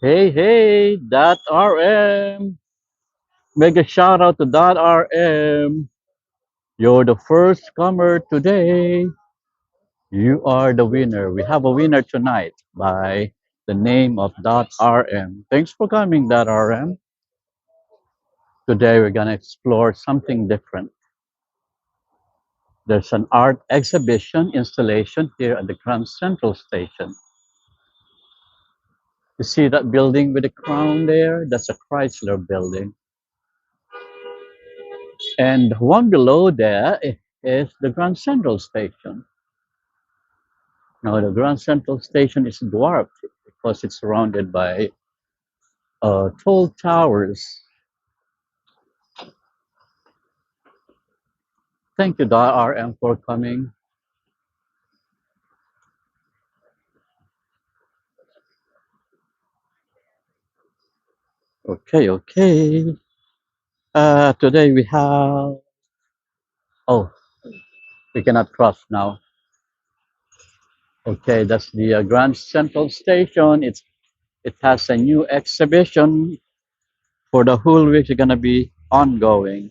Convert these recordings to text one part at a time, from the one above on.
Hey, hey, dot RM. Mega shout out to dot RM. You're the first comer today. You are the winner. We have a winner tonight by the name of dot RM. Thanks for coming, dot RM. Today we're gonna explore something different. There's an art exhibition installation here at the Grand Central Station. You see that building with the crown there? That's a Chrysler building. And one below there is the Grand Central Station. Now, the Grand Central Station is dwarfed because it's surrounded by tall towers. Thank you, RM, for coming. Okay, okay. Today we have. Oh, we cannot cross now. Okay, that's the Grand Central Station. It has a new exhibition for the whole week. It's gonna be ongoing.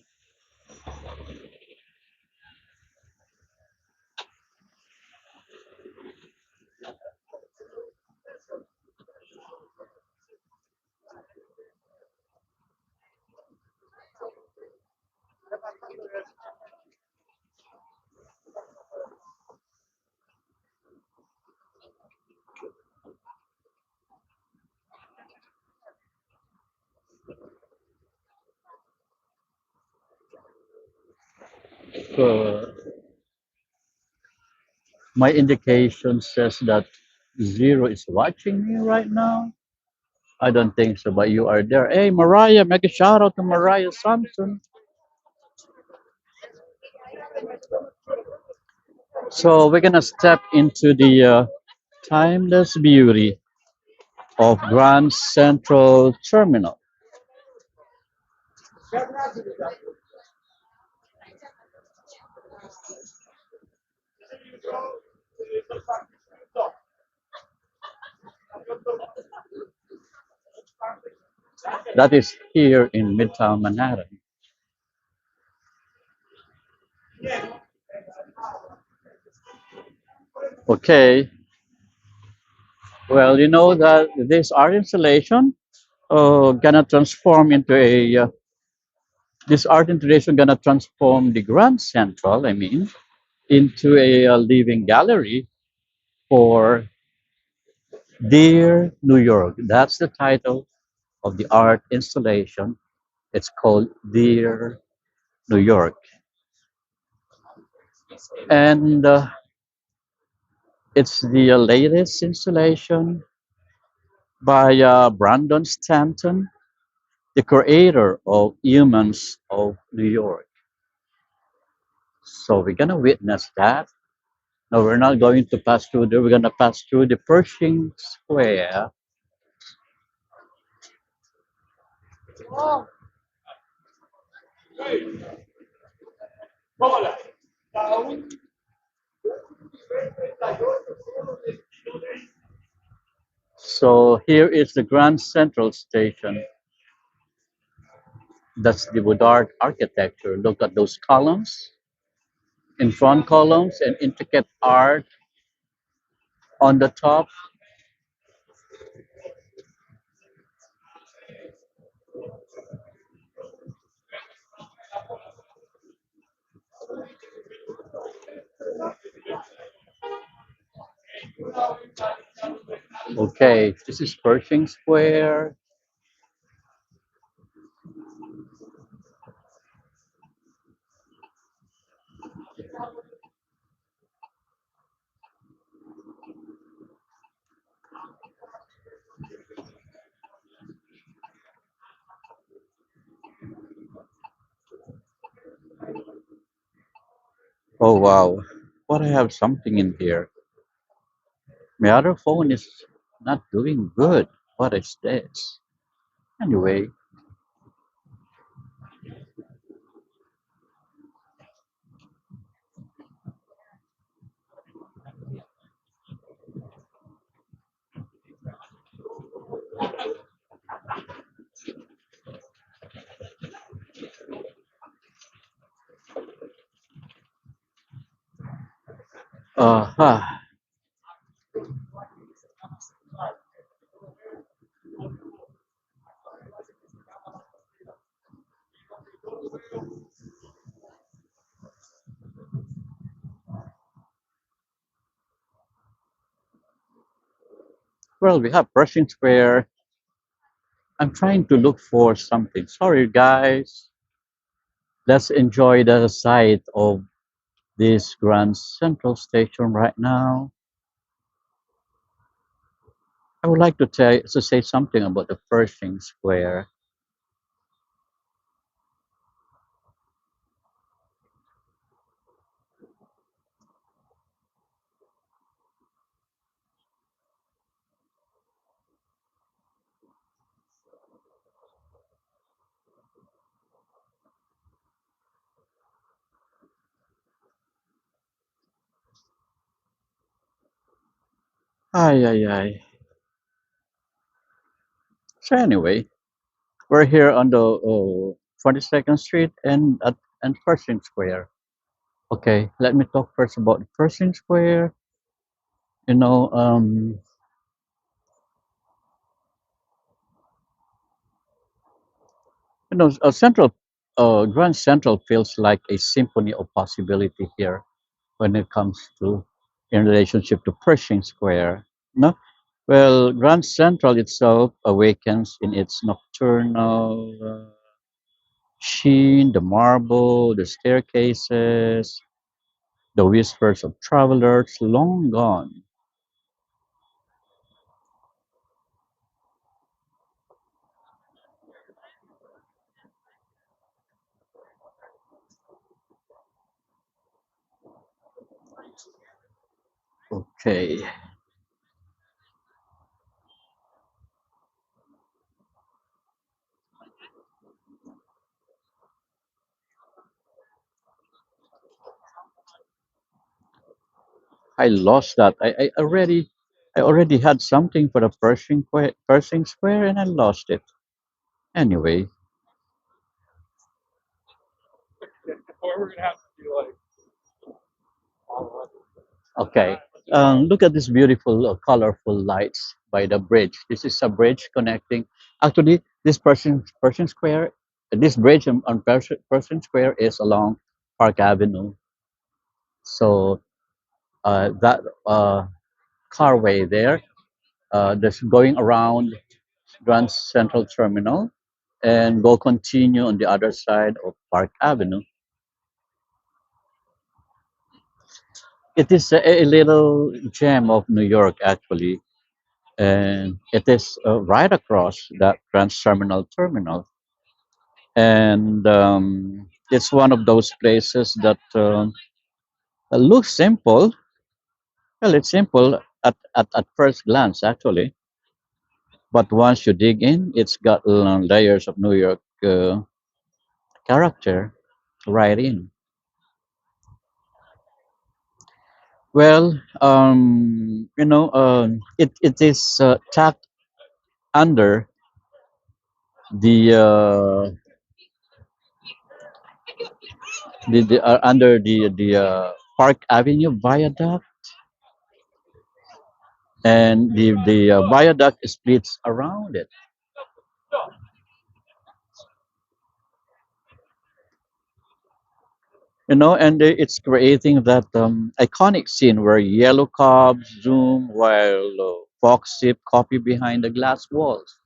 So my indication says that Zero is watching me right now. I don't think so, but you are there. Hey, Mariah, make a shout out to Mariah Sampson. So we're gonna step into the timeless beauty of Grand Central Terminal. That is here in Midtown Manhattan. Okay, well, you know that this art installation gonna transform into a this art installation gonna transform the Grand Central, I mean, into a, living gallery for Dear New York. That's the title of the art installation. It's called Dear New York. And it's the latest installation by Brandon Stanton, the creator of Humans of New York. So we're gonna witness that. No, we're not going to pass through there. We're gonna pass through the Pershing Square. So here is the Grand Central Station. That's the Woodard architecture. Look at those columns, in front columns, and intricate art on the top. Okay, this is Pershing Square. Oh wow, what I have something in here. My other phone is not doing good. What is this? Anyway, huh. Well, we have Pershing Square. I'm trying to look for something. Sorry, guys. Let's enjoy the sight of this Grand Central Station right now. I would like to say something about the Pershing Square. Ay, ay, ay. So anyway, we're here on the 42nd Street and Pershing Square. Okay, let me talk first about the Pershing Square. You know, Central, Grand Central feels like a symphony of possibility here when it comes to in relationship to Pershing Square. No, well, Grand Central itself awakens in its nocturnal sheen, the marble, the staircases, the whispers of travelers long gone. Okay, I lost that. I already had something for the Pershing Square, and I lost it. Anyway, okay. Look at this beautiful, colorful lights by the bridge. This is a bridge connecting. Actually, this Pershing Square, this bridge on Pershing Square is along Park Avenue. So that carway there, that's going around Grand Central Terminal and go continue on the other side of Park Avenue. It is a little gem of New York, actually, and it is right across that Grand Terminal. And It's one of those places that looks simple. Well, it's simple at first glance, actually. But once you dig in, it's got layers of New York character right in. Well, it is tucked under the under the Park Avenue Viaduct, and the viaduct splits around it. And it's creating that iconic scene where yellow cabs zoom while folks sip coffee behind the glass walls.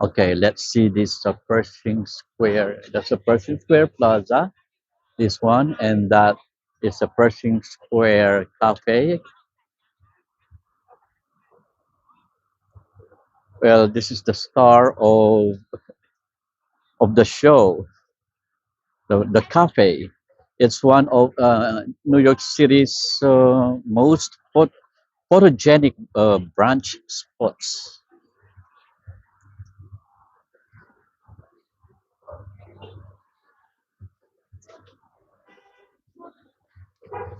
Okay, let's see this Pershing Square. That's a Pershing Square Plaza, this one, and that is a Pershing Square Cafe. Well, this is the star of the show, the cafe. It's one of New York City's most photogenic brunch spots.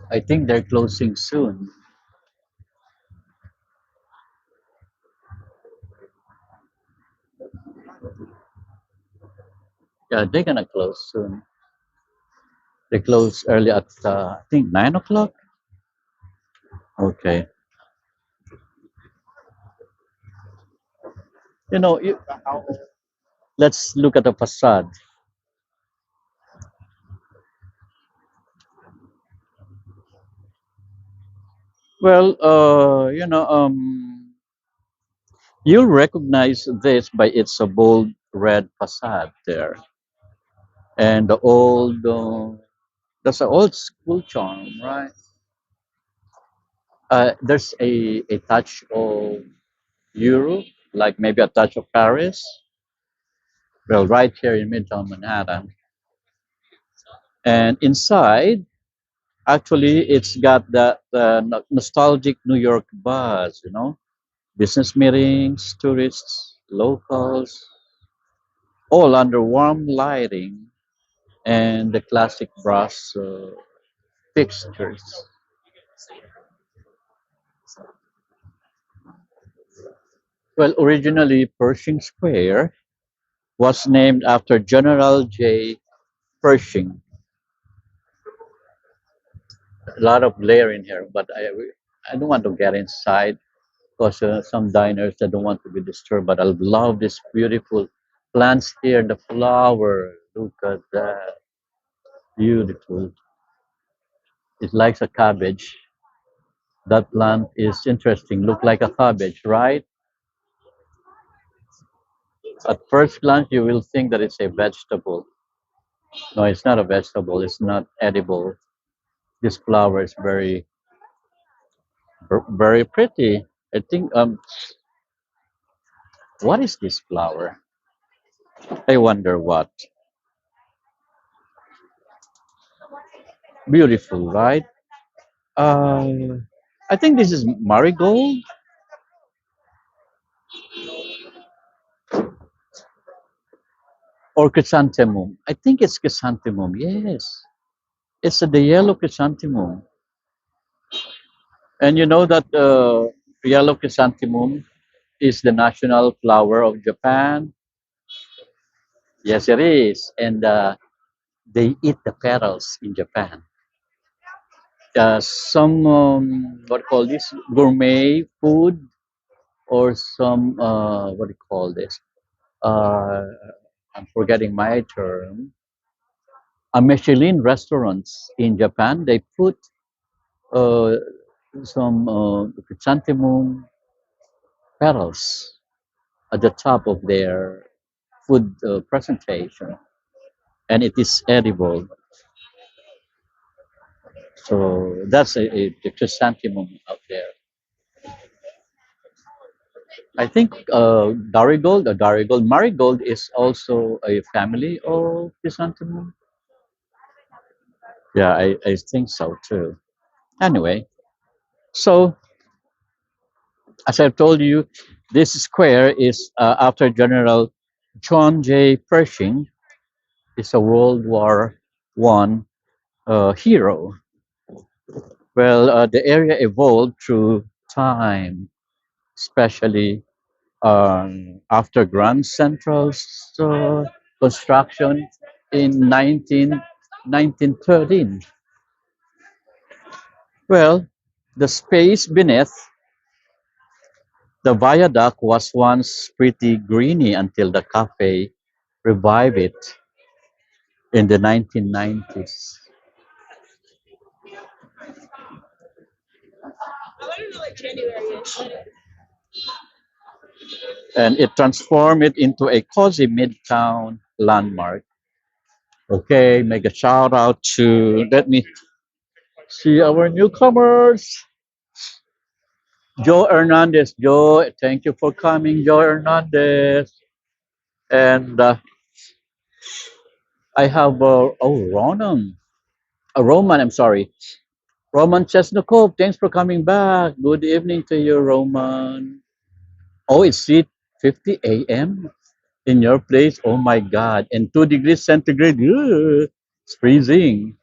I think they're closing soon. Yeah, they're gonna close soon. They close early at I think 9 o'clock. Okay. You know, you, let's look at the facade. Well, you'll recognize this by its bold red facade there, and the old. That's an old school charm, right? There's a touch of Europe, like maybe a touch of Paris. Well, right here in Midtown Manhattan, and inside, actually, it's got that nostalgic New York buzz. Business meetings, tourists, locals, all under warm lighting and the classic brass fixtures. Well, originally Pershing Square was named after General J. Pershing. A lot of glare in here, but I don't want to get inside because some diners that don't want to be disturbed. But I love this beautiful plants here. The flower, look at that, beautiful. It likes a cabbage. That plant is interesting. Look like a cabbage, right? At first glance, you will think that it's a vegetable. No, it's not a vegetable. It's not edible. This flower is very pretty. I think what is this flower? I wonder what. Beautiful, right? Uh, I think this is marigold or chrysanthemum. I think it's chrysanthemum. Yes, it's the yellow chrysanthemum. And you know that yellow chrysanthemum is the national flower of Japan. Yes, it is, and they eat the petals in Japan. Some what do you call this gourmet food, or some what do you call this? Uh, I'm forgetting my term. A Michelin restaurants in Japan, they put uh, some chrysanthemum petals at the top of their food presentation, and it is edible. So that's a chrysanthemum out there. I think Marigold is also a family of chrysanthemum. Yeah, I think so too. Anyway, so as I've told you, this square is after General John J. Pershing. Is a World War I hero. Well, the area evolved through time, especially after Grand Central's construction in 1913. Well, the space beneath the viaduct was once pretty greeny until the cafe revived it in the 1990s. And it transformed it into a cozy midtown landmark. Okay, make a shout out to, let me see our newcomers. Joe Hernandez. Joe, thank you for coming, Joe Hernandez. And I have, Roman, I'm sorry. Roman Chesnokov, thanks for coming back. Good evening to you, Roman. Oh, it's 8:50 a.m. in your place. Oh my God. And 2 degrees centigrade. Ugh, it's freezing.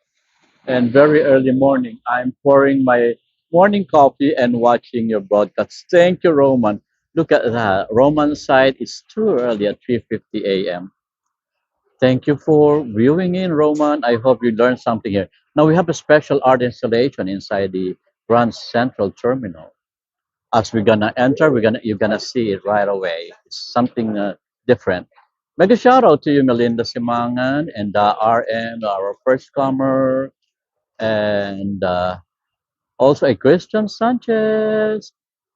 And very early morning, I'm pouring my morning coffee and watching your broadcast. Thank you, Roman. Look at that. Roman's side is too early at 3:50 a.m. Thank you for viewing in, Roman. I hope you learned something here. Now we have a special art installation inside the Grand Central Terminal. As we're gonna enter, you're gonna see it right away. It's something different. Mega shout out to you, Melinda Simangan and RM, our first comer, and also a Christian Sanchez.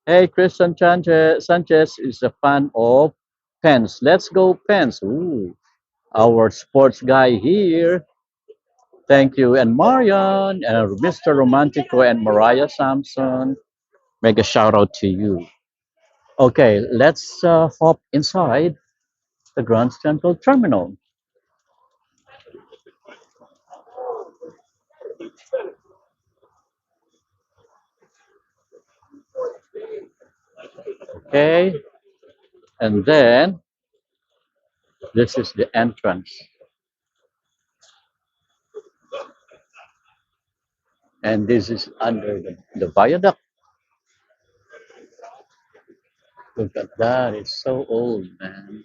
Hey, Christian Sanchez is a fan of Pens. Let's go, Pens. Ooh, our sports guy here. Thank you. And Marian, Mr. Romantico, and Mariah Sampson. Mega shout out to you. Okay, let's hop inside the Grand Central Terminal. Okay, and then this is the entrance, and this is under the viaduct. Look at that, it's so old, man.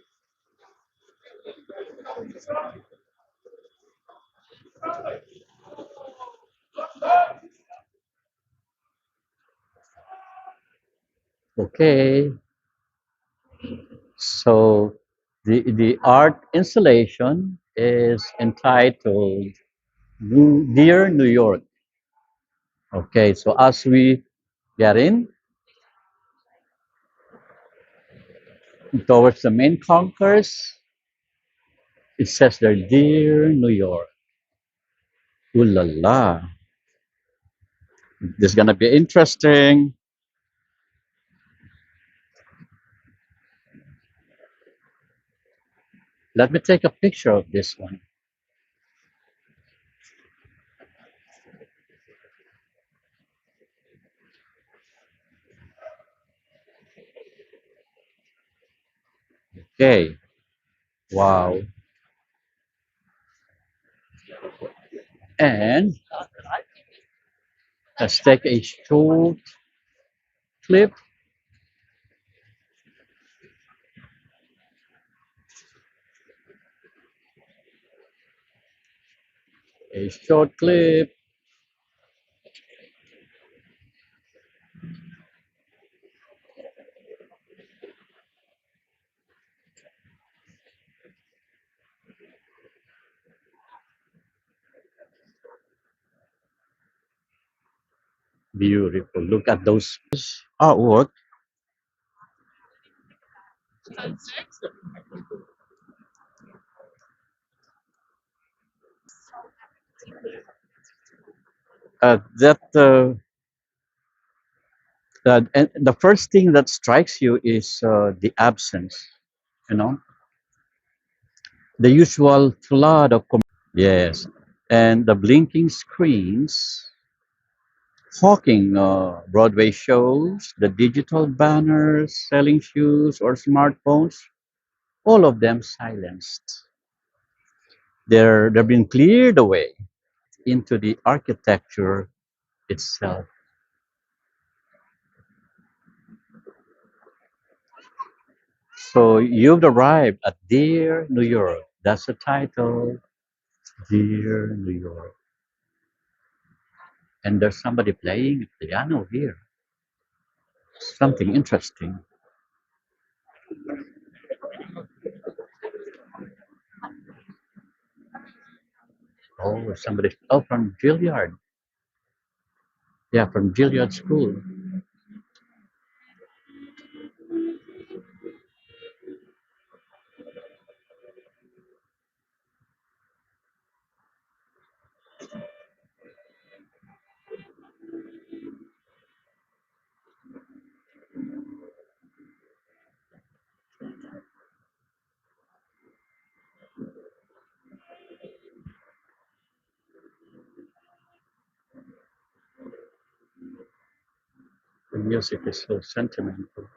Okay, so the art installation is entitled Dear New York. Okay, so as we get in towards the main concourse, it says there, Dear New York. Ooh la la. This is gonna be interesting. Let me take a picture of this one. Okay. Wow. And let's take a short clip. A short clip. Beautiful. Look at those artwork. That And the first thing that strikes you is the absence, you know, the usual flood of yes, and the blinking screens, hawking Broadway shows, the digital banners selling shoes or smartphones, all of them silenced. They're being cleared away into the architecture itself. So you've arrived at Dear New York. That's the title, Dear New York. And there's somebody playing a piano here. Something interesting. Oh, somebody. Oh, from Juilliard. Yeah, from Juilliard School. The music is so sentimental.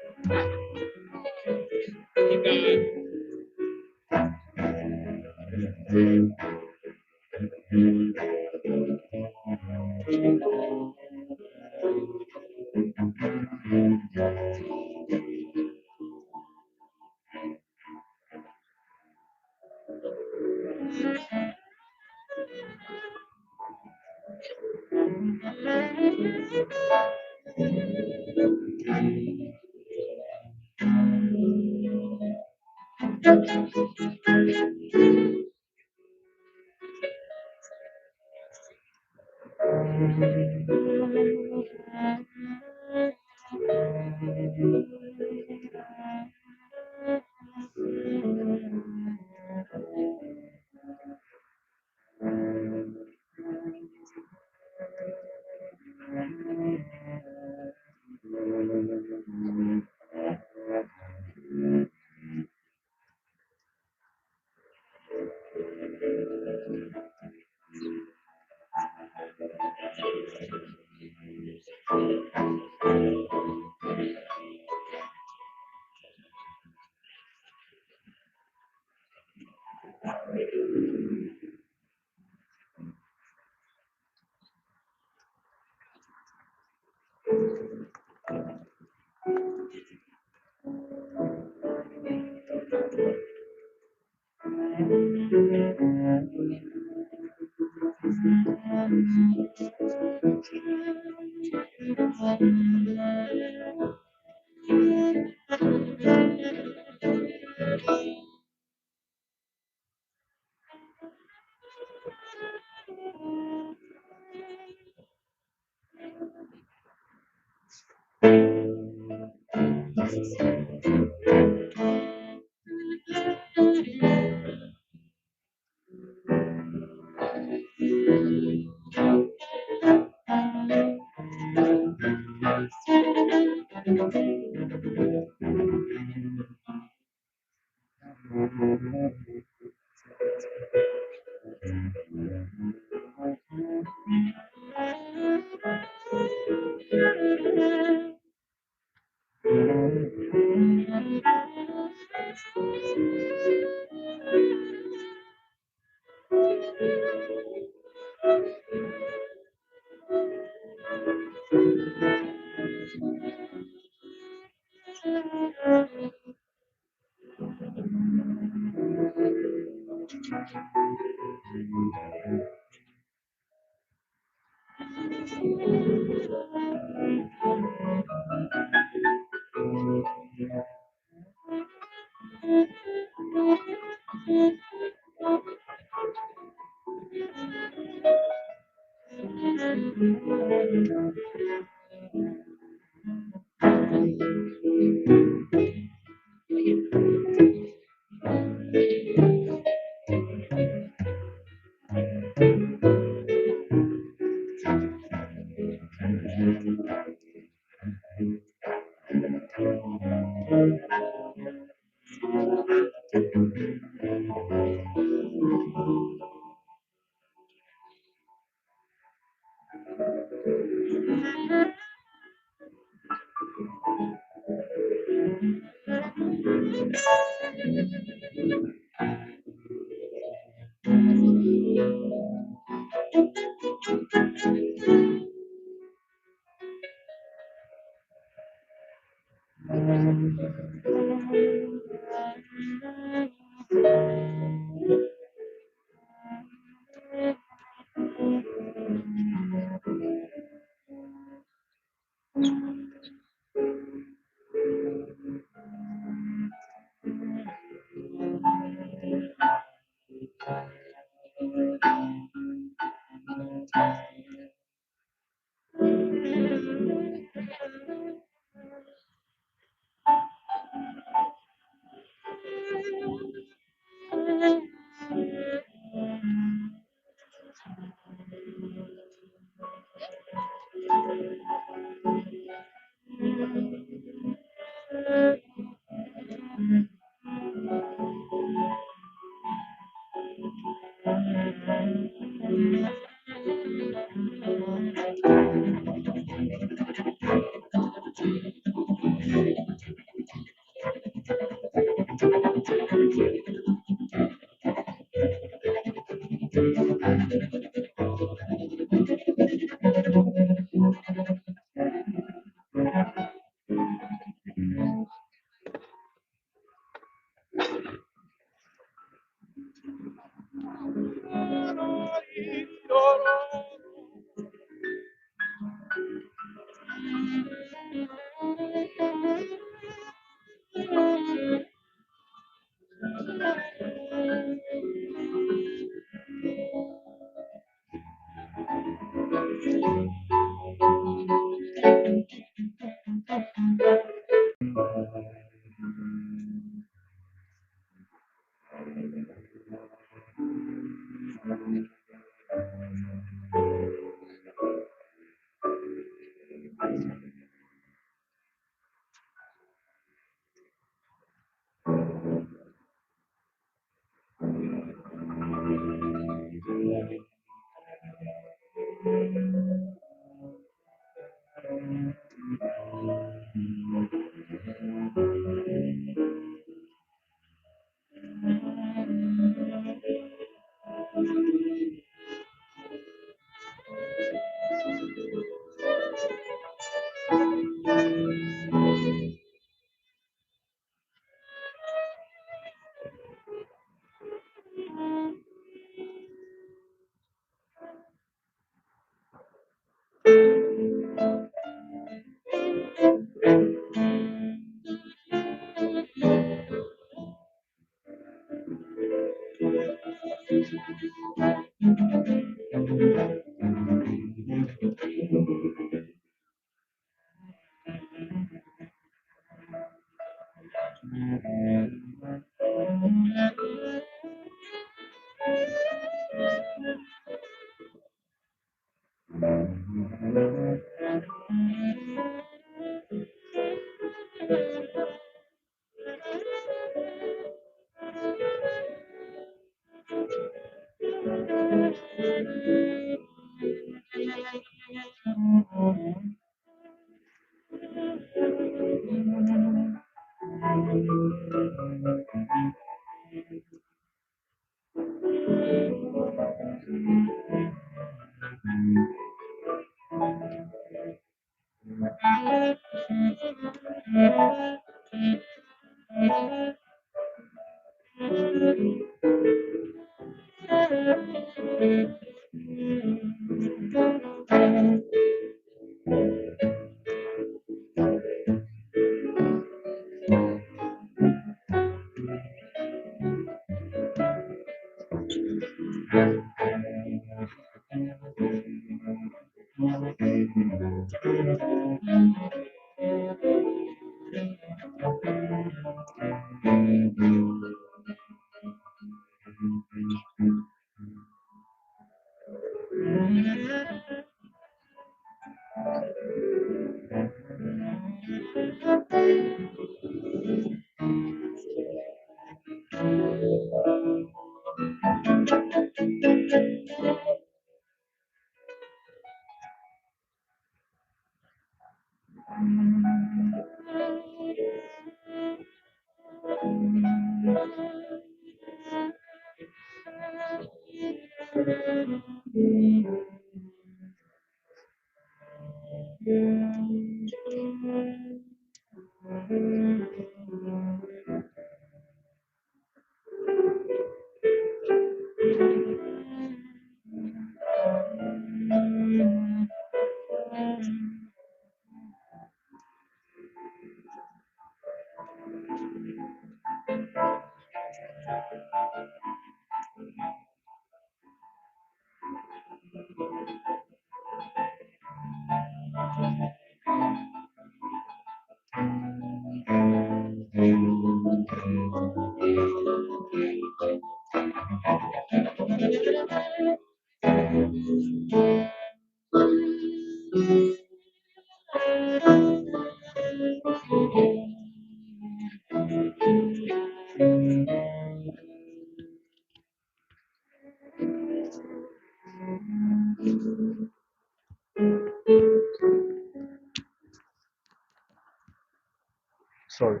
Sorry.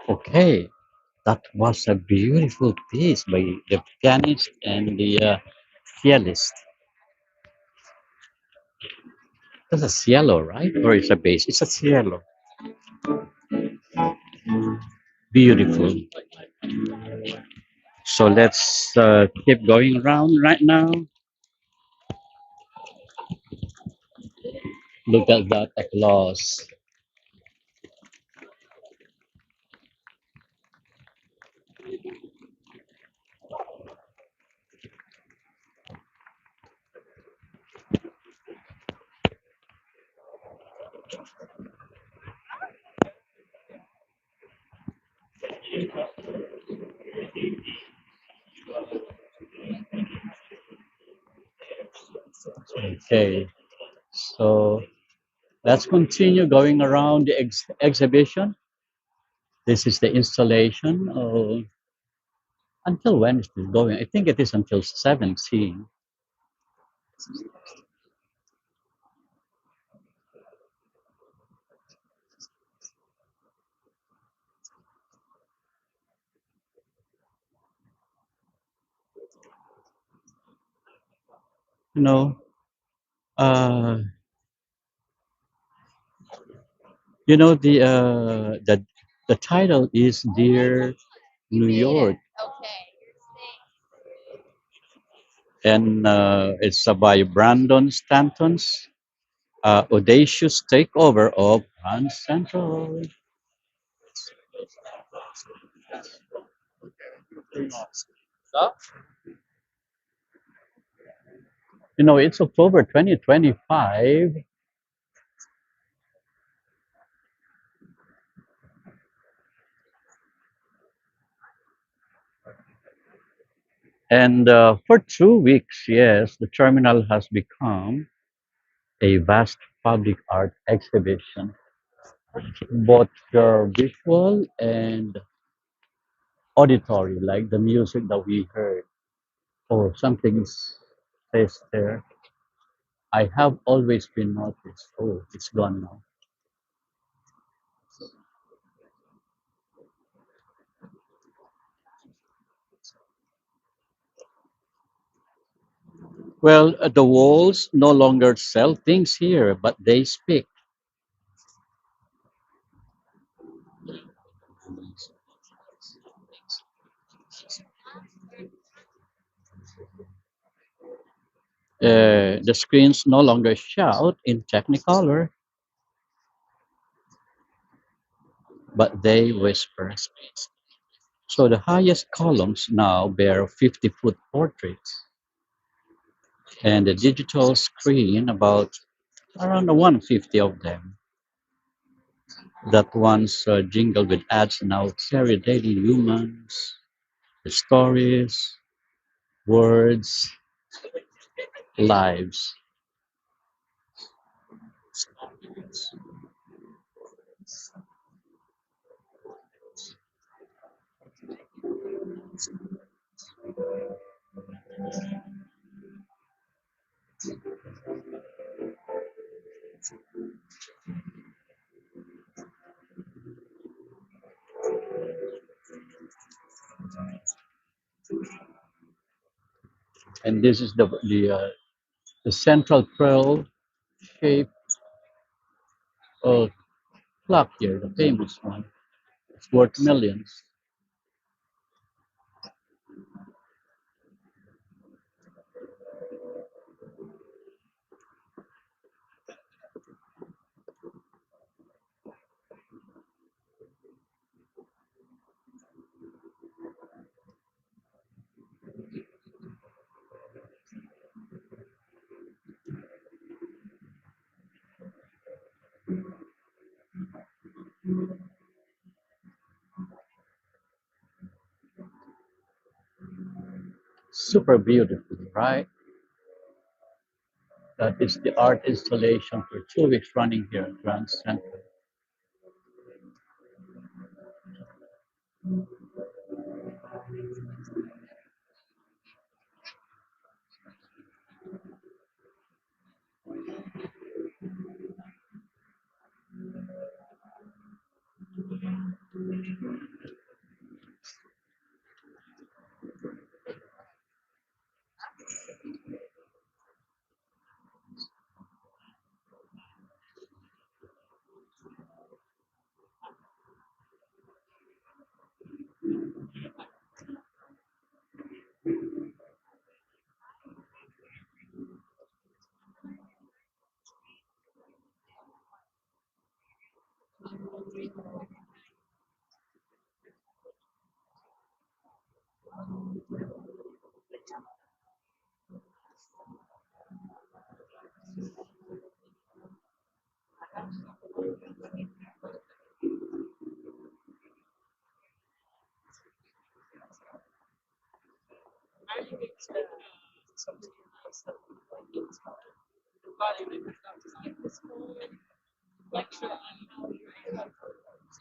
Okay, that was a beautiful piece by the pianist and the pianist. That's a cielo, right? Or it's a bass? It's a cielo. Beautiful. So let's keep going around right now. Look at that applause. Okay, so let's continue going around the exhibition. This is the installation. Until when is it going? I think it is until 17. You know, uh, the title is Dear New York, and it's by Brandon Stanton's audacious takeover of Grand Central. It's October 2025, and for 2 weeks, yes, the terminal has become a vast public art exhibition, both visual and auditory, like the music that we heard. Oh, something says there. I have always been noticed. Oh, it's gone now. Well, the walls no longer sell things here, but they speak. The screens no longer shout in Technicolor, but they whisper. So the highest columns now bear 50-foot portraits, and the digital screen, about around 150 of them, that once jingled with ads now carry daily humans, the stories, words, lives. And this is the central pearl shaped uh, clock here, the famous one. It's worth millions. Super beautiful, right? That is the art installation for 2 weeks running here at Grand Central.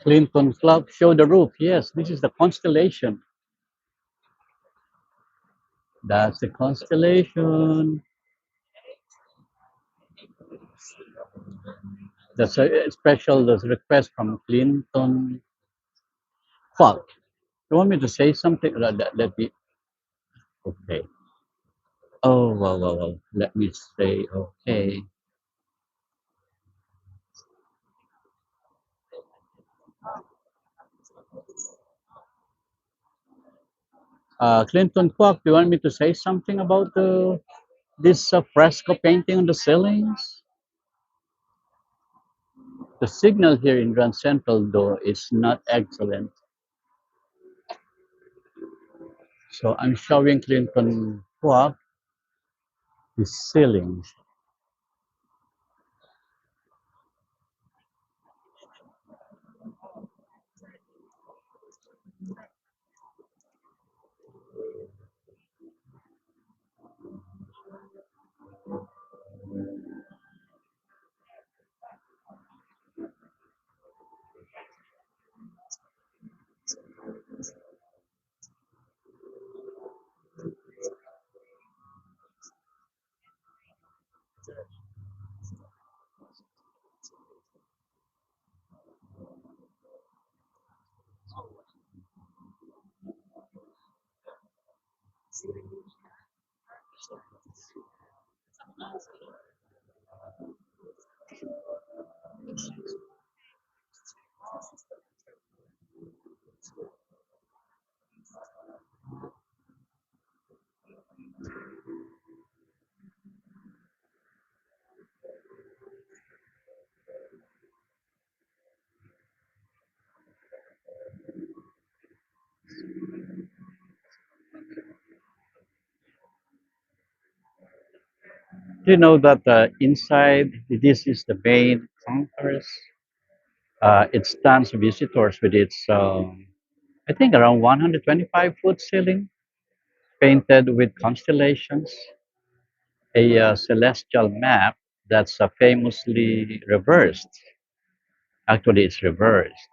Clinton Club, show the roof. Yes, this is the constellation. That's the constellation. That's a special that's request from Clinton Club. You want me to say something? Let me. Okay. Oh, well. Let me say, okay. Clinton Kwok, do you want me to say something about this fresco painting on the ceilings? The signal here in Grand Central, though, is not excellent. So I'm showing Clinton Kwok the ceilings. Do you know that inside this is the main concourse? It stands visitors with its, I think, around 125-foot ceiling, painted with constellations, a celestial map that's famously reversed. Actually, it's reversed.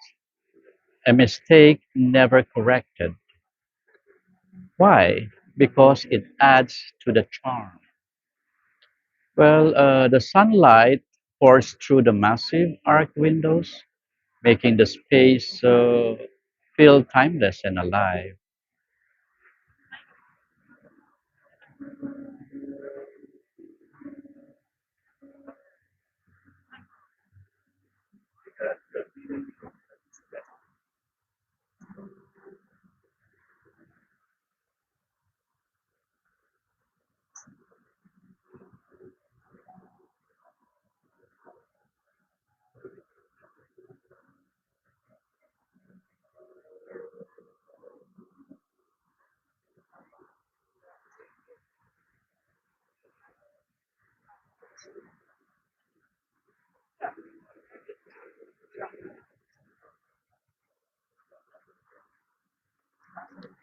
A mistake never corrected. Why? Because it adds to the charm. Well, the sunlight pours through the massive arc windows, making the space feel timeless and alive.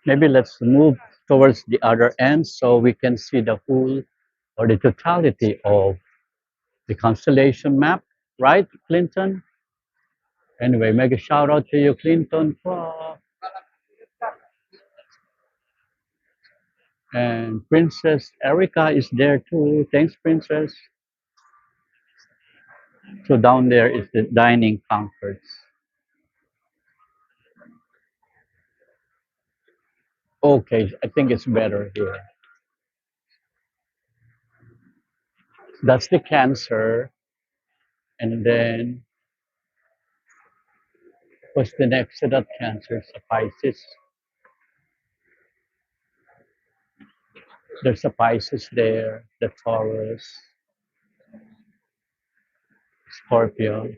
Maybe let's move. towards the other end so we can see the whole or the totality of the constellation map, right, Clinton? Anyway, mega shout out to you, Clinton. And Princess Erica is there too. Thanks, Princess. So down there is the dining concourse. Okay, I think it's better here. That's the Cancer. And then what's the next to that Cancer? Sa Pisces. There's a Pisces there, the Taurus, Scorpio.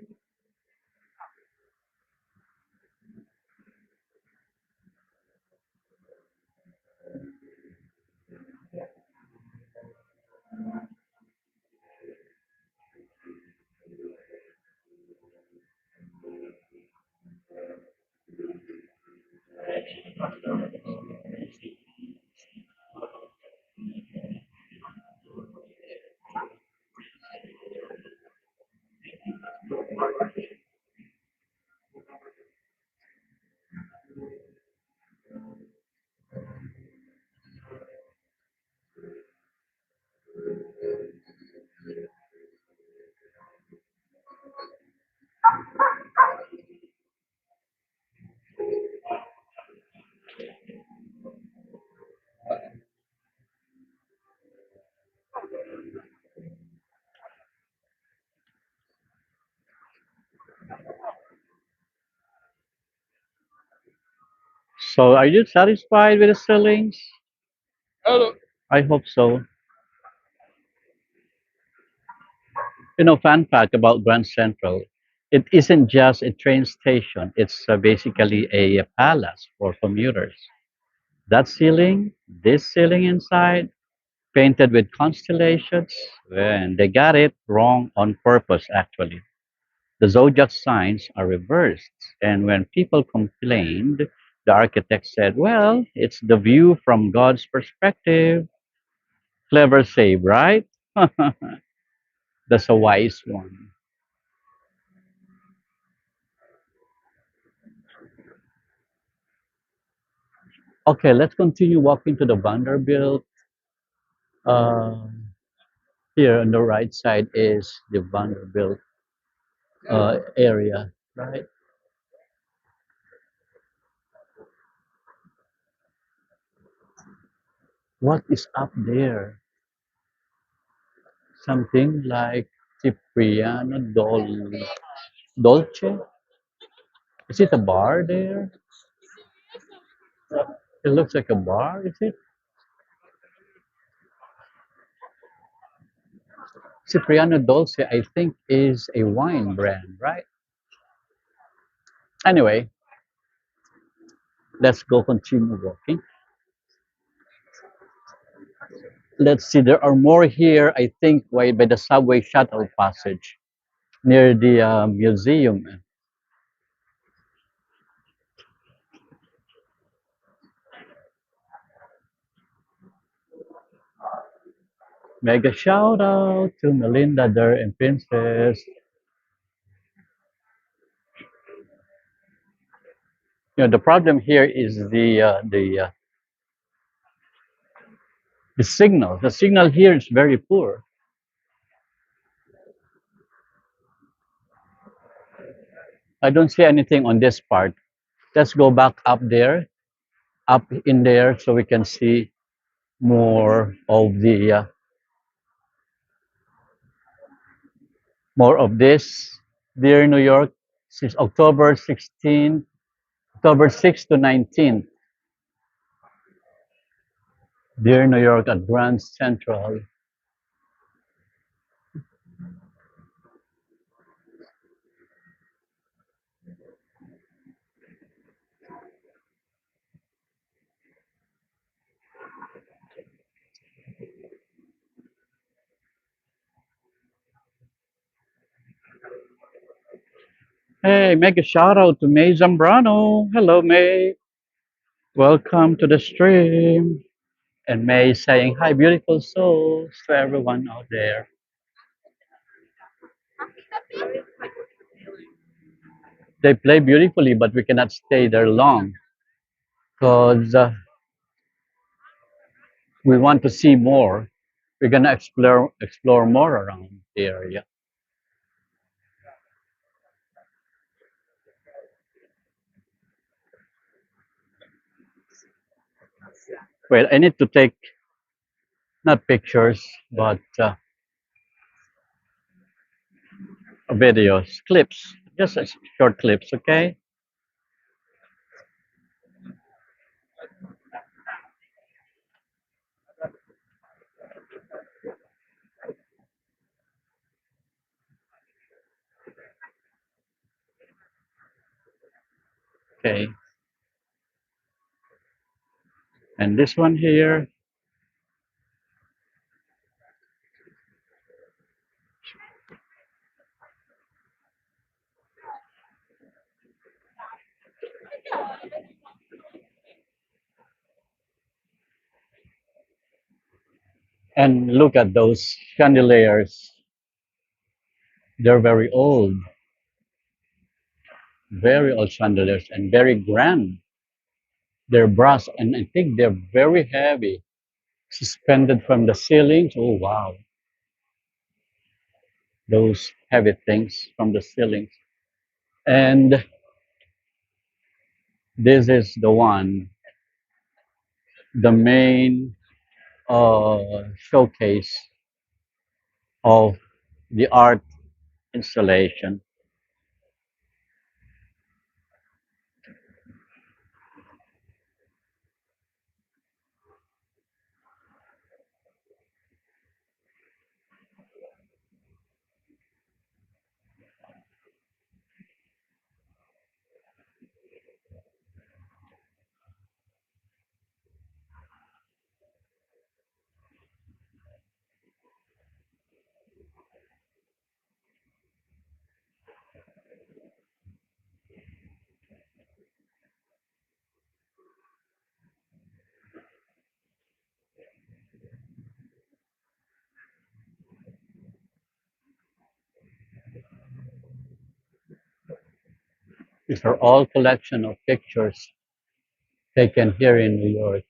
So are you satisfied with the ceilings? I hope so. You know, fun fact about Grand Central, it isn't just a train station. It's basically a palace for commuters. That ceiling, this ceiling inside, painted with constellations, and they got it wrong on purpose, actually. The zodiac signs are reversed. And when people complained, the architect said, well, it's the view from God's perspective. Clever save, right? That's a wise one. Okay, let's continue walking to the Vanderbilt. Uh, Here on the right side is the Vanderbilt area, right? What is up there? Something like Cipriano Dolce? Is it a bar there? It looks like a bar, is it? Cipriano Dolce, I think, is a wine brand, right? Anyway, let's go continue walking. Let's see, there are more here, I think, by the subway shuttle passage near the museum. Mega shout out to Melinda there and Princess. You know, the problem here is the signal. The signal here is very poor. I don't see anything on this part. Let's go back up there, up in there, so we can see more of this. Dear New York, since October 6th to 19th. Dear New York at Grand Central. Hey, mega shout out to May Zambrano. Hello, May. Welcome to the stream. And May saying, "Hi, beautiful souls," to everyone out there. They play beautifully, but we cannot stay there long because we want to see more. We're gonna explore more around the area. Well, I need to take not pictures, but videos, clips, just short clips. Okay, okay. And this one here, and look at those chandeliers. They're very old chandeliers, and very grand. They're brass, and I think they're very heavy, suspended from the ceilings. Oh wow, those heavy things from the ceilings. And this is the one, the main showcase of the art installation. These are all collection of pictures taken here in New York.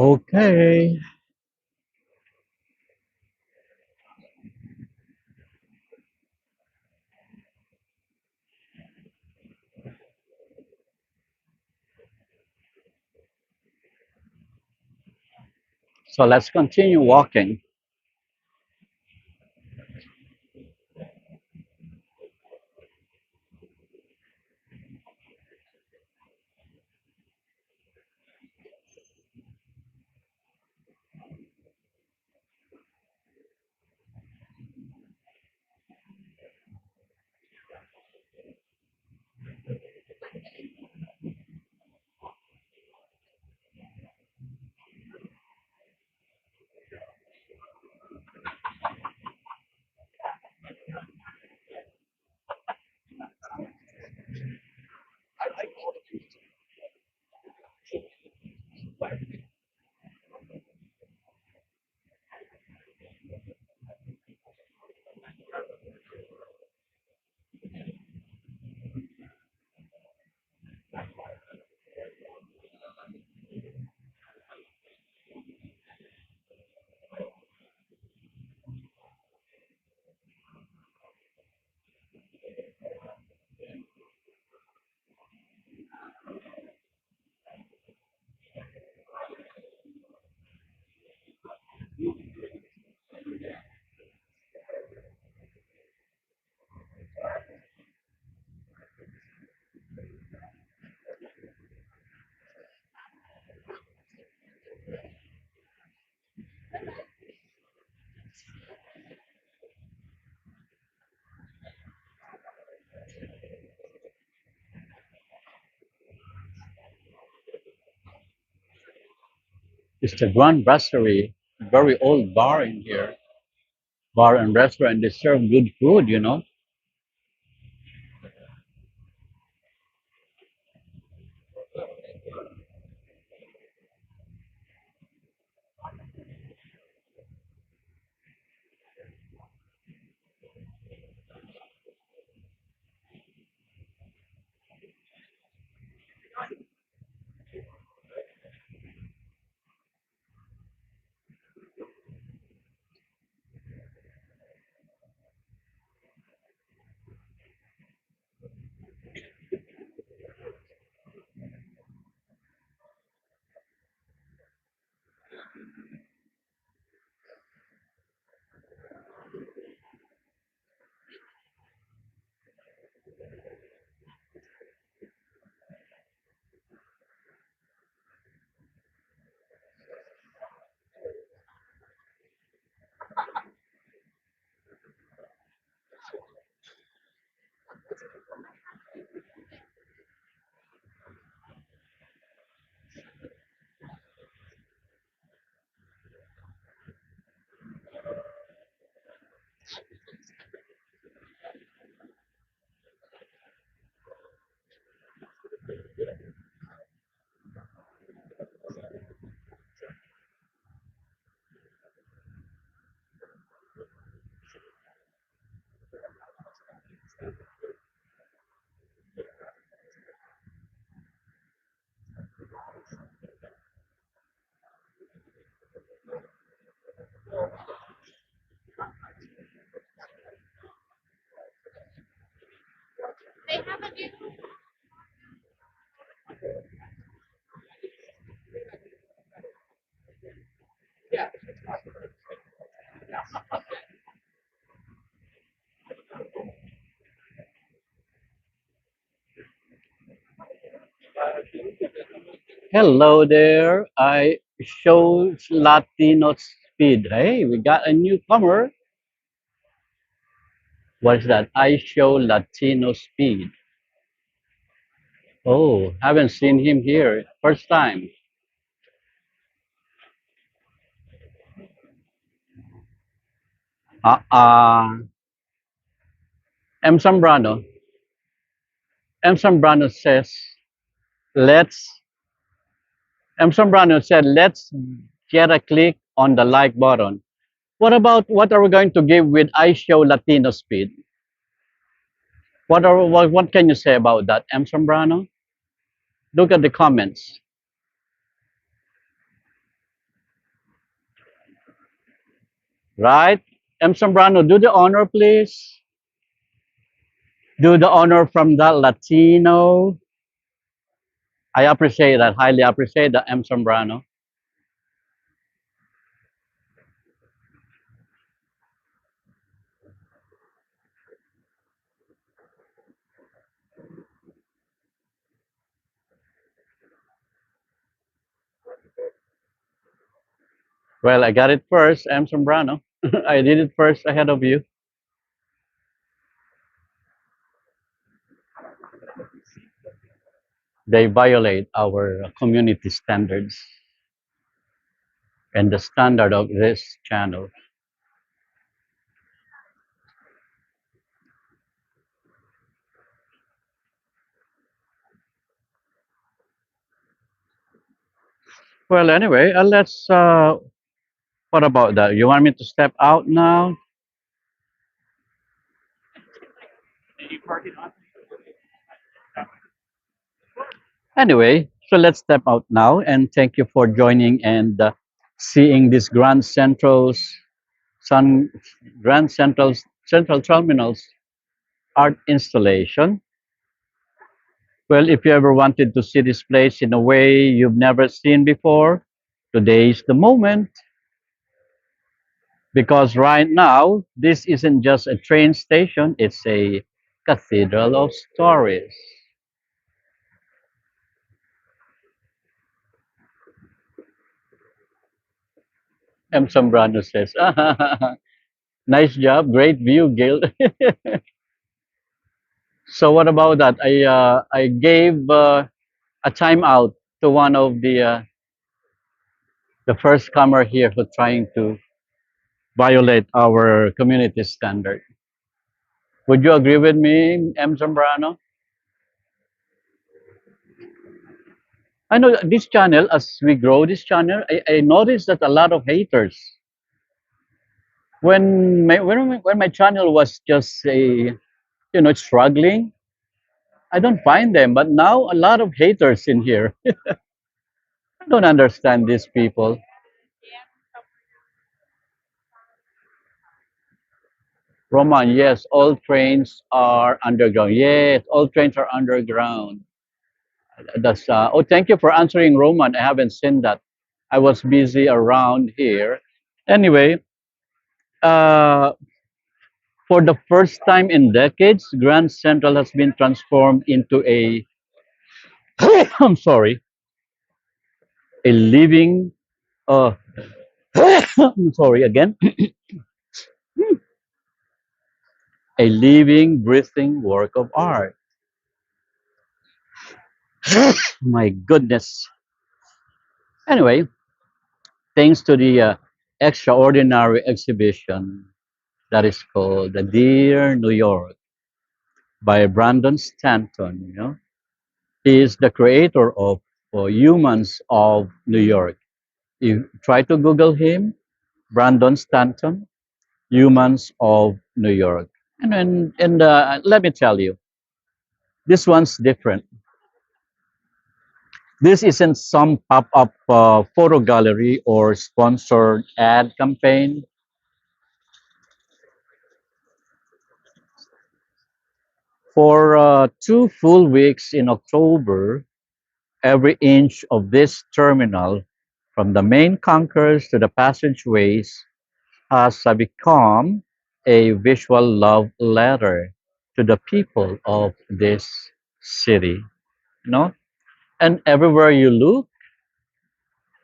Okay, so let's continue walking. It's the Grand Brasserie, very old bar in here. Bar and restaurant, they serve good food, you know. Hello there. I show Latino speed. Hey, we got a newcomer. What's that? I show Latino speed. Oh, haven't seen him here. First time. Uh, M. Zambrano. M. Zambrano says, let's, M. Zambrano said, let's get a click on the like button. What are we going to give with I show Latino speed? What can you say about that, M. Zambrano? Look at the comments. right? M. Sombrano, do the honor, please. Do the honor from that Latino. I appreciate that, highly appreciate that, M. Sombrano. Well, I got it first, M. Sombrano. I did it first ahead of you. They violate our community standards and the standard of this channel. Well, anyway, let's. What about that? You want me to step out now? Anyway, so let's step out now, and thank you for joining and seeing this Sun Grand Central's Central Terminal's art installation. Well, if you ever wanted to see this place in a way you've never seen before, today's the moment. Because right now, this isn't just a train station, it's a cathedral of stories. M. Sombrano says, nice job, great view, Gil. So what about that? I gave a timeout to one of the first comer here who trying to violate our community standard. Would you agree with me, M. Zambrano? I know this channel, as we grow this channel, I noticed that a lot of haters. When my channel was just struggling, I don't find them. But now a lot of haters in here. I don't understand these people. Roman, yes, all trains are underground. Yes, all trains are underground. That's oh, thank you for answering, Roman. I haven't seen that. I was busy around here. Anyway, uh, for the first time in decades, Grand Central has been transformed into a I'm sorry, a living I'm sorry again, a living, breathing work of art. My goodness. Anyway, thanks to the extraordinary exhibition that is called the Dear New York by Brandon Stanton. He is the creator of Humans of New York. You try to Google him, Brandon Stanton, Humans of New York. And let me tell you, this one's different. This isn't some pop-up photo gallery or sponsored ad campaign. For 2 full weeks in October, every inch of this terminal, from the main concourse to the passageways, has become a visual love letter to the people of this city. You know, and everywhere you look,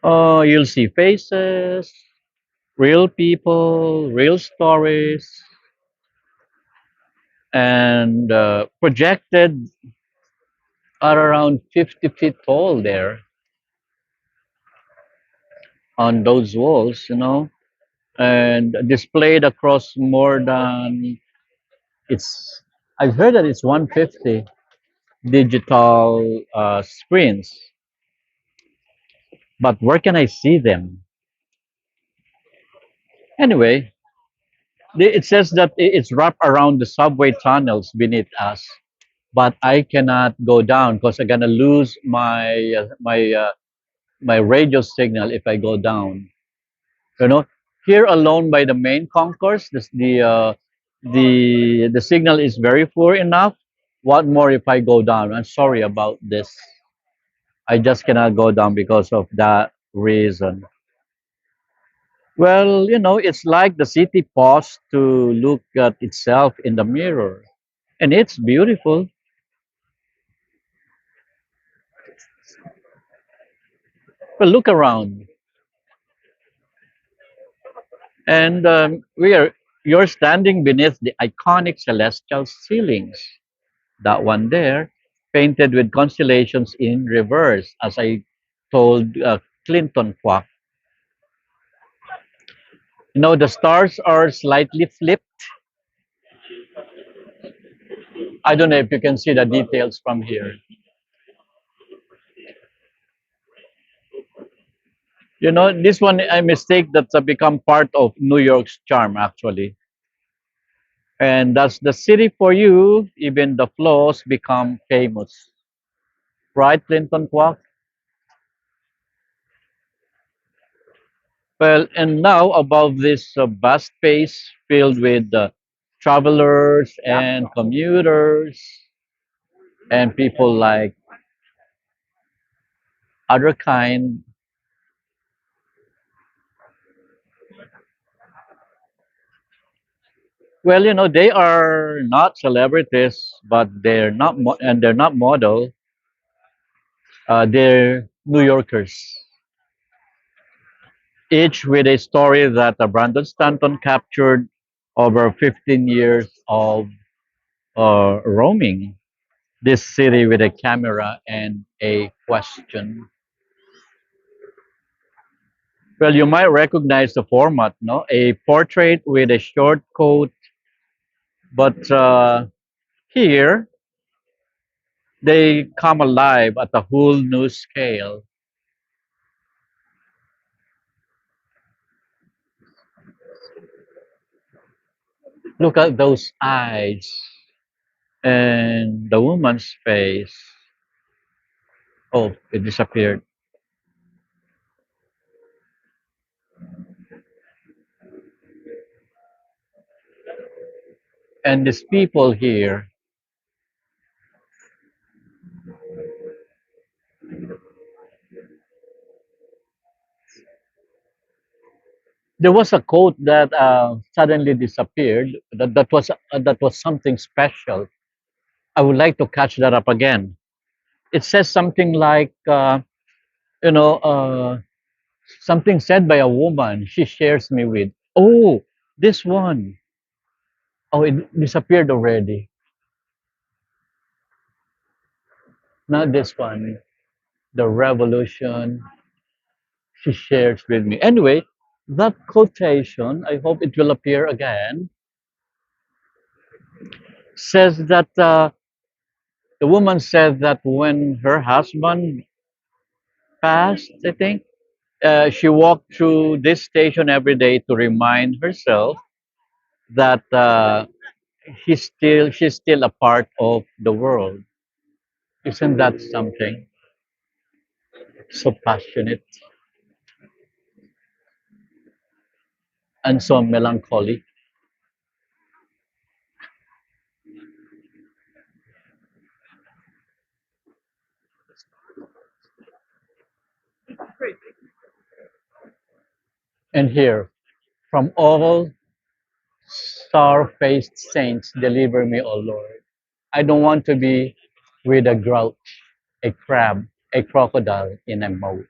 you'll see faces, real people, real stories, and projected are around 50 feet tall there on those walls, and displayed across more than it's. I've heard that it's 150 digital screens, but where can I see them? Anyway, it says that it's wrapped around the subway tunnels beneath us, but I cannot go down because I'm gonna lose my radio signal if I go down. You know, Here alone by the main concourse, the signal is very poor enough. What more if I go down? I'm sorry about this. I just cannot go down because of that reason. Well, it's like the city paused to look at itself in the mirror. And it's beautiful. But look around. And you're standing beneath the iconic celestial ceilings. That one there, painted with constellations in reverse, as I told Clinton Kwok. The stars are slightly flipped. I don't know if you can see the details from here. This one I mistake that's become part of New York's charm, actually. And that's the city for you. Even the flaws become famous. Right, Clinton Kwok? Well, and now above this vast space filled with travelers and commuters and people like other kind, well, they are not celebrities, but they're not model. They're New Yorkers, each with a story that Brandon Stanton captured over 15 years of roaming this city with a camera and a question. Well, you might recognize the format, no? A portrait with a short coat, but here they come alive at a whole new scale. Look at those eyes and the woman's face. Oh, it disappeared. And these people here, there was a quote that suddenly disappeared. That was something special. I would like to catch that up again. It says something like, you know, something said by a woman. She shares me with. Oh, this one. Oh, it disappeared already. Not this one. The revolution. She shares with me. Anyway, that quotation. I hope it will appear again. Says that the woman said that when her husband passed, I think she walked through this station every day to remind herself that she's still a part of the world. Isn't that something? So passionate and so melancholy. And here, from all star-faced saints, deliver me, O Lord. I don't want to be with a grouch, a crab, a crocodile in a moat.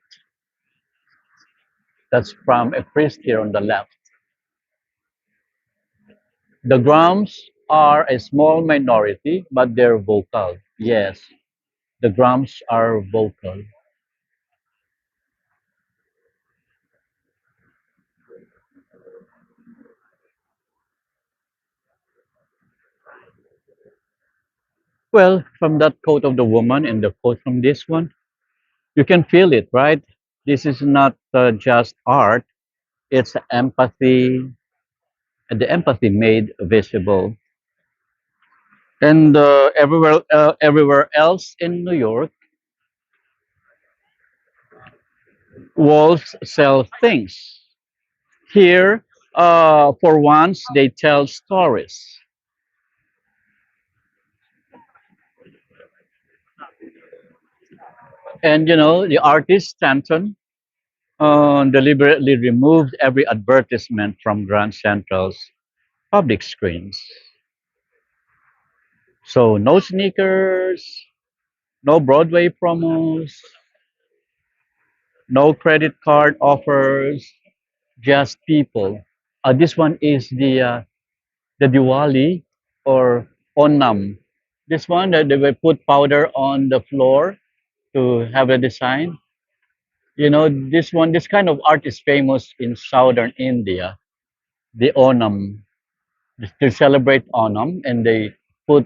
That's from a priest here on the left. The Grams are a small minority, but they're vocal. Yes, the Grams are vocal. Well, from that quote of the woman and the quote from this one, you can feel it, right? This is not just art, it's empathy, and the empathy made visible. And everywhere else in New York, walls sell things. Here, For once, they tell stories. And the artist Stanton deliberately removed every advertisement from Grand Central's public screens. So no sneakers, no Broadway promos, no credit card offers, just people. This one is the Diwali or Onam. This one that they will put powder on the floor to have a design. This kind of art is famous in southern India. The Onam, to celebrate Onam, and they put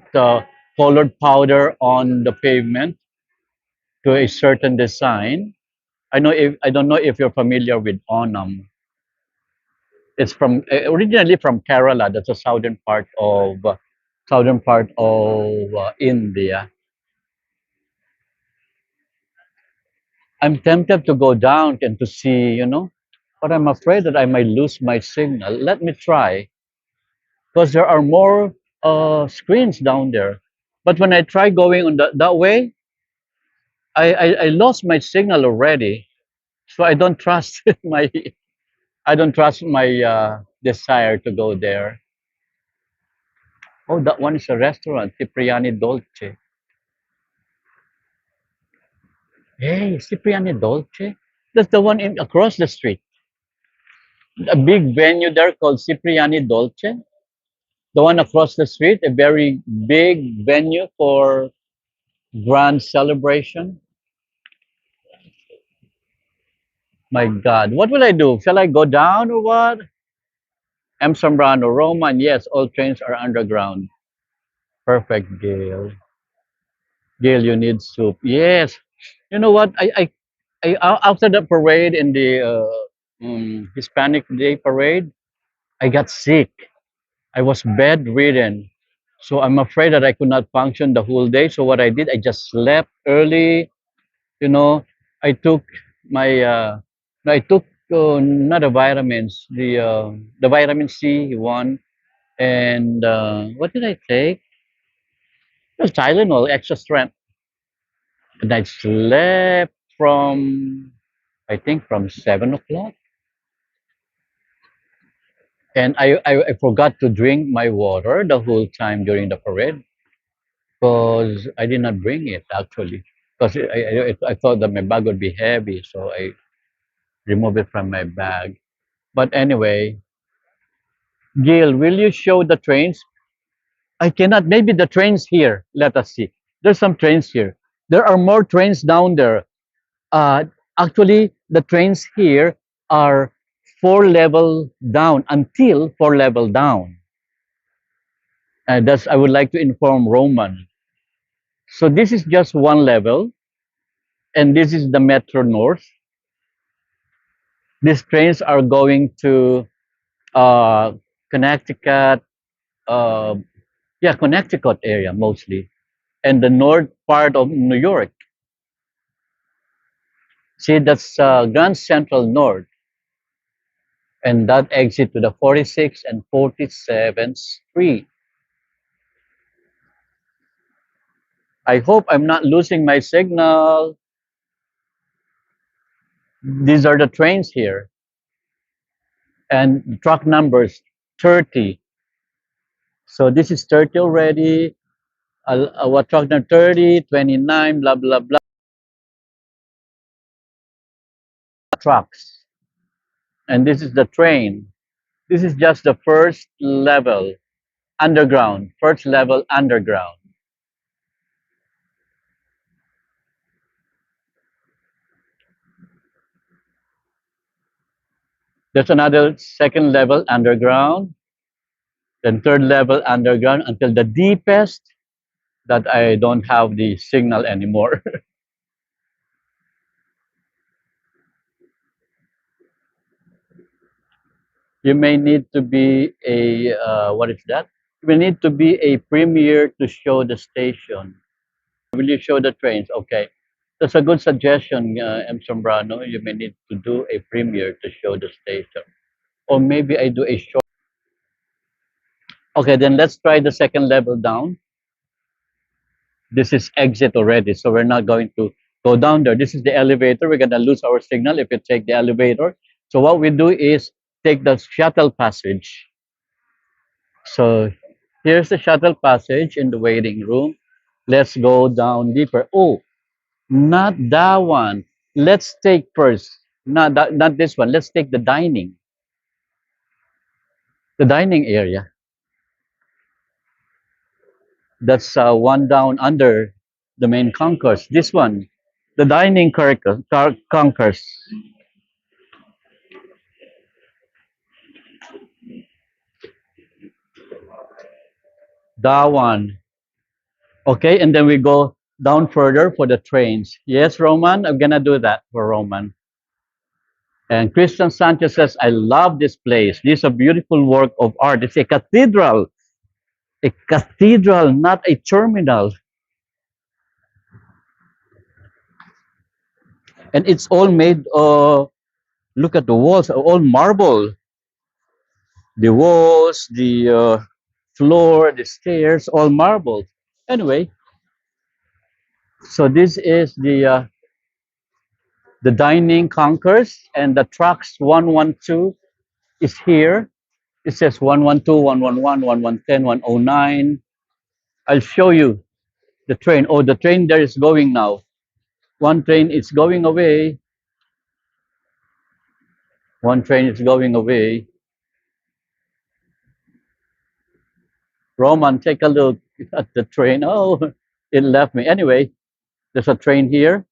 colored powder on the pavement to a certain design. I don't know if you're familiar with Onam. It's from originally from Kerala. That's a southern part of India. I'm tempted to go down and to see, but I'm afraid that I might lose my signal. Let me try, because there are more screens down there. But when I try going on that way, I lost my signal already. So I don't trust my desire to go there. Oh, that one is a restaurant, Cipriani Dolce. Hey, Cipriani Dolce. That's the one across the street. A big venue there called Cipriani Dolce. The one across the street, a very big venue for grand celebration. My God, what will I do? Shall I go down or what? M. Sombrano, Roman. Yes, all trains are underground. Perfect, Gail. Gail, you need soup. Yes. You know what? After the parade in the Hispanic Day parade, I got sick. I was bedridden. So I'm afraid that I could not function the whole day. So what I did, I just slept early. You know, I took my no, I took not the vitamins, the vitamin C one, and what did I take? It was Tylenol, extra strength, and I slept from I think from 7 o'clock, and I forgot to drink my water the whole time during the parade because I did not bring it actually because I thought that my bag would be heavy, so I removed it from my bag. But anyway, Gail, will you show the trains? I cannot. Maybe the trains here. Let us see. There's some trains here. There are more trains down there. Uh, Actually, the trains here are four level down until four level down. That's I would like to inform Roman. So this is just one level, and this is the Metro North. These trains are going to uh, Connecticut, uh, yeah, Connecticut area mostly, and the north part of New York. See, that's Grand Central North, and that exit to the 46th and 47th Street. I hope I'm not losing my signal. These are the trains here, and truck numbers 30. So this is 30 already. What truck number 30, 29, blah, blah, blah. Trucks. And this is the train. This is just the first level underground, first level underground. There's another second level underground, then third level underground until the deepest that I don't have the signal anymore. You may need to be a, what is that? You may need to be a premier to show the station. Will you show the trains? Okay. That's a good suggestion, M. Sombrano. You may need to do a premiere to show the station. or maybe I do a short. Okay, then let's try the second level down. This is exit already, so we're not going to go down there. This is the elevator. We're gonna lose our signal if you take the elevator. So what we do is take the shuttle passage. So here's the shuttle passage in the waiting room. Let's go down deeper. Oh, not that one. Let's take first. Not this one. Let's take the dining area. That's one down under the main concourse. This one, the concourse. That one. Okay, and then we go down further for the trains. Yes, Roman, I'm gonna do that for Roman. And Christian Sanchez says, I love this place. This is a beautiful work of art. It's a cathedral, not a terminal. And it's all made, look at the walls, all marble. The walls, the floor, the stairs, all marble. Anyway, so this is the dining concourse, and the trucks 112 is here. It says 112, 111, 1110, 109. I'll show you the train. Oh, the train there is going now. One train is going away. One train is going away. Roman, take a look at the train. Oh, it left me. Anyway, there's a train here,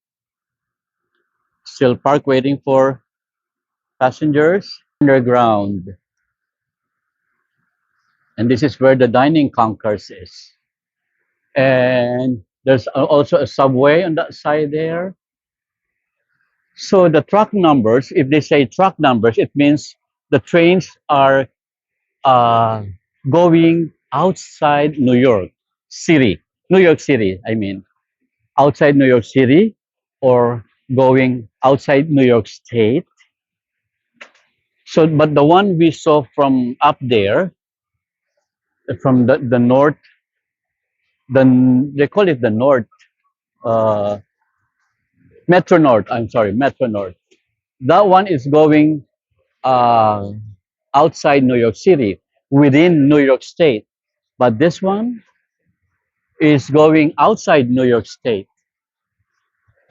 still parked waiting for passengers. Underground. And this is where the dining concourse is. And there's also a subway on that side there. So the truck numbers, if they say truck numbers, it means the trains are uh, going outside New York City, New York City, I mean, outside New York City, or going outside New York State. So, but the one we saw from up there, from the north, they call it the north, uh, Metro North. I'm sorry, Metro North. That one is going uh, outside New York City, within New York State. But this one is going outside New York State.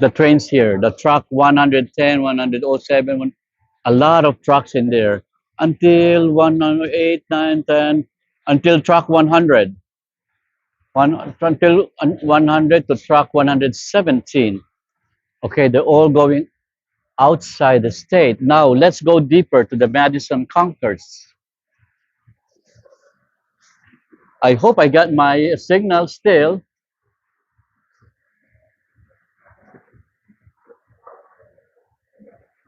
The trains here, the truck 110, 107, a lot of trucks in there until 108, 9, 10, until truck 100. Until 100 to truck 117. Okay, they're all going outside the state. Now let's go deeper to the Madison Concourse. I hope I got my signal still.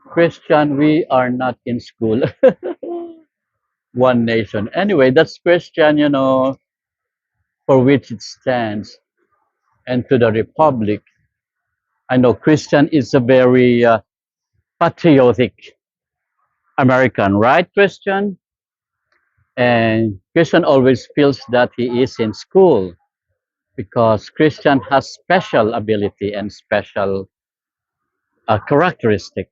Christian, we are not in school. One nation. Anyway, that's Christian, for which it stands, and to the Republic. I know Christian is a very patriotic American, right, Christian? And Christian always feels that he is in school because Christian has special ability and special characteristic.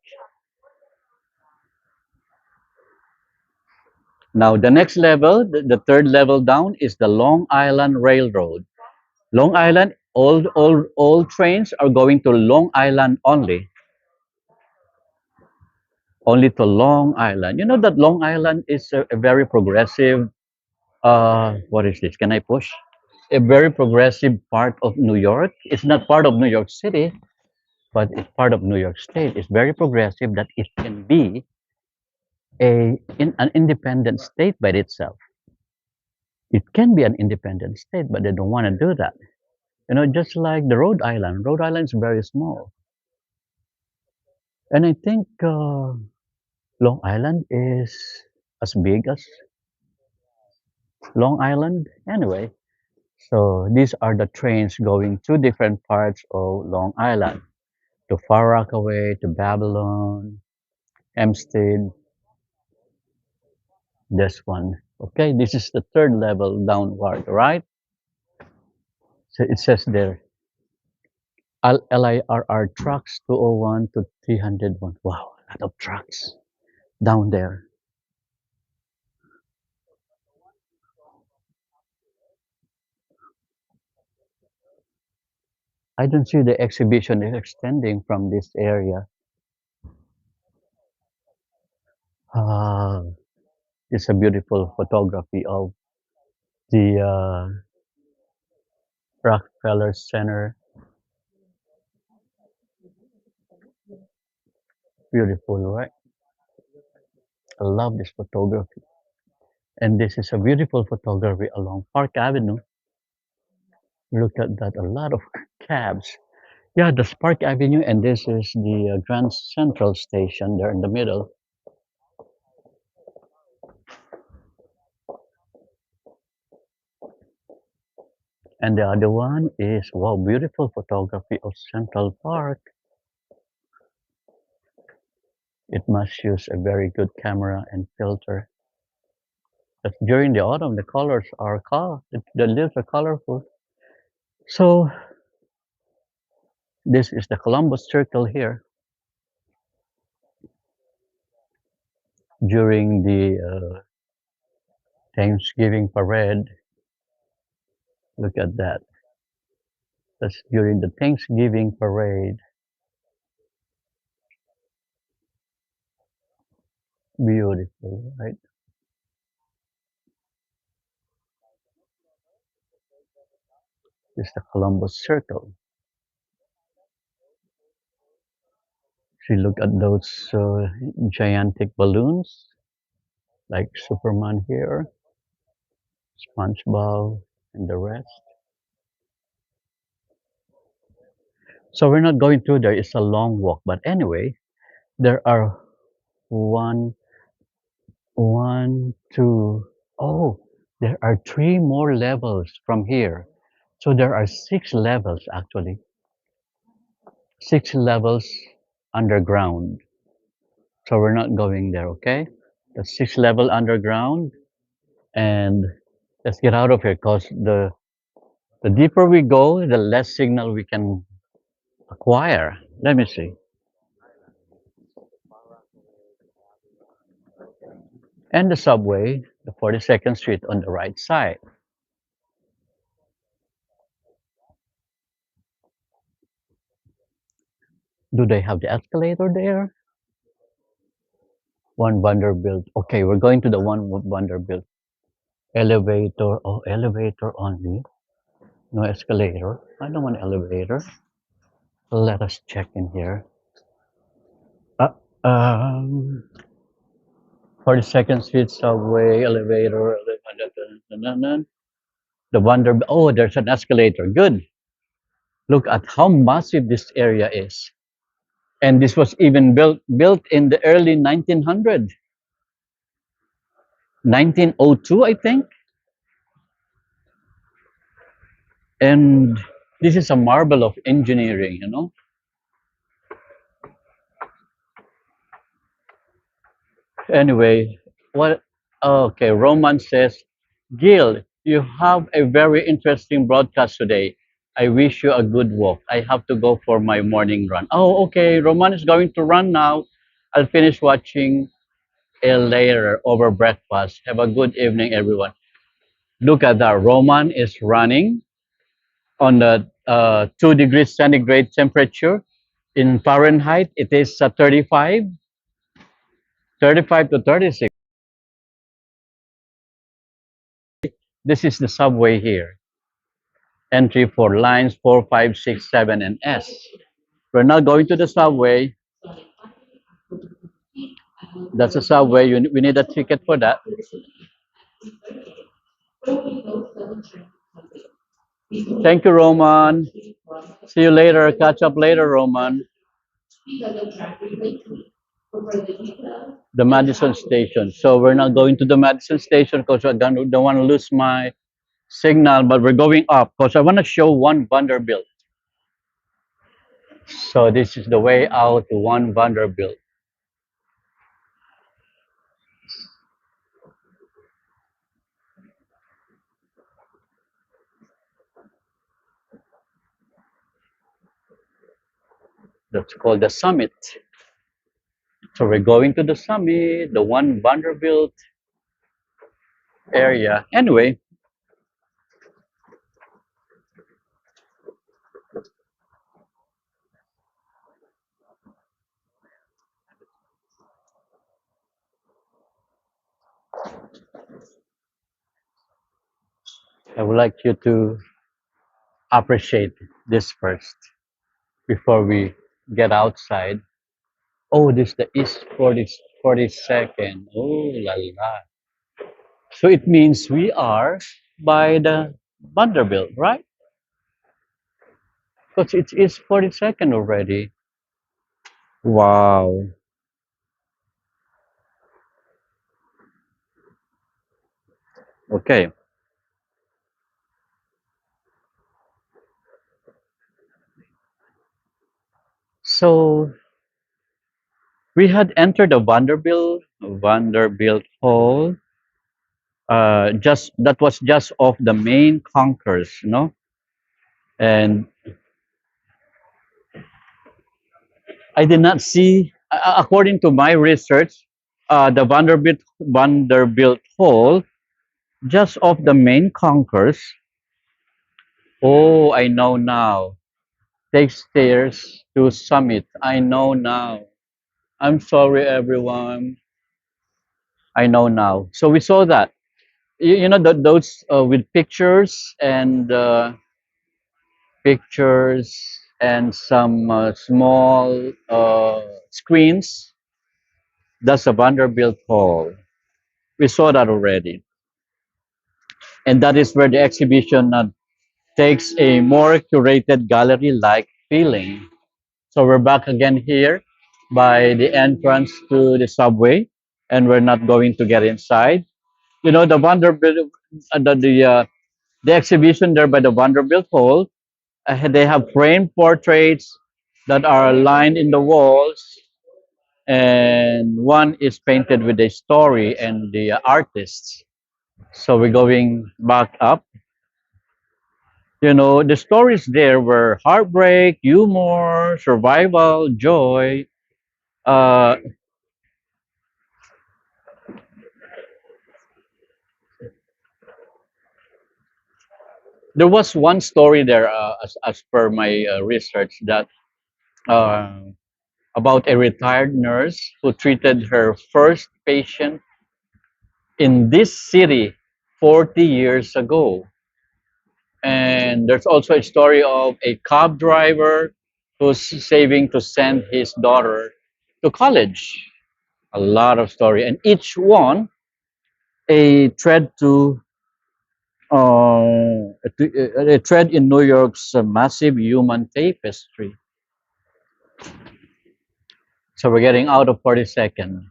Now, the next level, the third level down, is the Long Island Railroad. Long Island, all trains are going to Long Island only to Long Island. You know that Long Island is a very progressive, what is this? Can I push? A very progressive part of New York. It's not part of New York City, but it's part of New York State. It's very progressive that it can be an independent state by itself. It can be an independent state, but they don't want to do that. Just like the Rhode Island. Rhode Island is very small. And I think Long Island is as big as Long Island. Anyway, so these are the trains going to different parts of Long Island, to Far Rockaway, to Babylon, Hempstead. This one. Okay, this is the third level downward, right? So it says there, LIRR trucks 201 to 301. Wow, a lot of trucks down there. I don't see the exhibition is extending from this area. Ah, it's a beautiful photography of the Rockefeller Center. Beautiful, right? I love this photography. And this is a beautiful photography along Park Avenue. Look at that, a lot of cabs. Yeah, that's Park Avenue, and this is the Grand Central Station there in the middle. And the other one is, wow, beautiful photography of Central Park. It must use a very good camera and filter. But during the autumn, the colors are the leaves are colorful. So this is the Columbus Circle here during the Thanksgiving parade. Look at that. That's during the Thanksgiving parade. Beautiful, right? This is the Columbus Circle. If you look at those gigantic balloons, like Superman here, SpongeBob, and the rest. So we're not going through there. It's a long walk. But anyway, there are one, one, two. Oh, there are three more levels from here. So there are six levels actually. Six levels underground. So we're not going there, okay? The six level underground, and let's get out of here because the deeper we go, the less signal we can acquire. Let me see. And the subway, the 42nd Street on the right side. Do they have the escalator there? One Vanderbilt. Okay, we're going to the one Vanderbilt. Elevator. Oh, elevator only. No escalator. I don't want elevator. Let us check in here. Uh, um, 42nd Street subway elevator. The Vanderbilt. Oh, there's an escalator. Good. Look at how massive this area is. And this was even built in the early 1900s, 1902, I think. And this is a marvel of engineering, you know. Anyway, what? Okay, Roman says, Gil, you have a very interesting broadcast today. I wish you a good walk. I have to go for my morning run. Oh, okay. Roman is going to run now. I'll finish watching later over breakfast. Have a good evening, everyone. Look at that. Roman is running on the 2 degrees centigrade temperature. In Fahrenheit, it is 35 to 36. This is the subway here. Entry for lines 4, 5, 6, 7, and S. We're not going to the subway. That's a subway. We need a ticket for that. Thank you, Roman. See you later. Catch up later, Roman. The Madison Station. So we're not going to the Madison Station because I don't want to lose my signal, but we're going up because I want to show one Vanderbilt. So this is the way out to one Vanderbilt. That's called the summit. So we're going to the summit, the one Vanderbilt area. Anyway, I would like you to appreciate this first before we get outside. Oh, this is the East 42nd. Oh, la la. So it means we are by the Vanderbilt, right? Because it is 42nd already. Wow. Okay. So we had entered the Vanderbilt Hall. Just that was just off the main concourse, you know. And I did not see, according to my research, the Vanderbilt Hall just off the main concourse. Oh, I know now. Take stairs to summit. I know now. I'm sorry, everyone. I know now. So we saw that. You know, those with pictures and some small screens. That's a Vanderbilt Hall. We saw that already, and that is where the exhibition takes a more curated gallery-like feeling. So we're back again here by the entrance to the subway, and we're not going to get inside. You know, the Vanderbilt, the exhibition there by the Vanderbilt Hall. They have framed portraits that are lined in the walls, and one is painted with a story and the artists. So we're going back up. You know, the stories there were heartbreak, humor, survival, joy. Uh, there was one story there, as per my research, that uh, about a retired nurse who treated her first patient in this city 40 years ago. And there's also a story of a cab driver who's saving to send his daughter to college. A lot of story, and each one a thread to a thread in New York's massive human tapestry. So we're getting out of 42nd.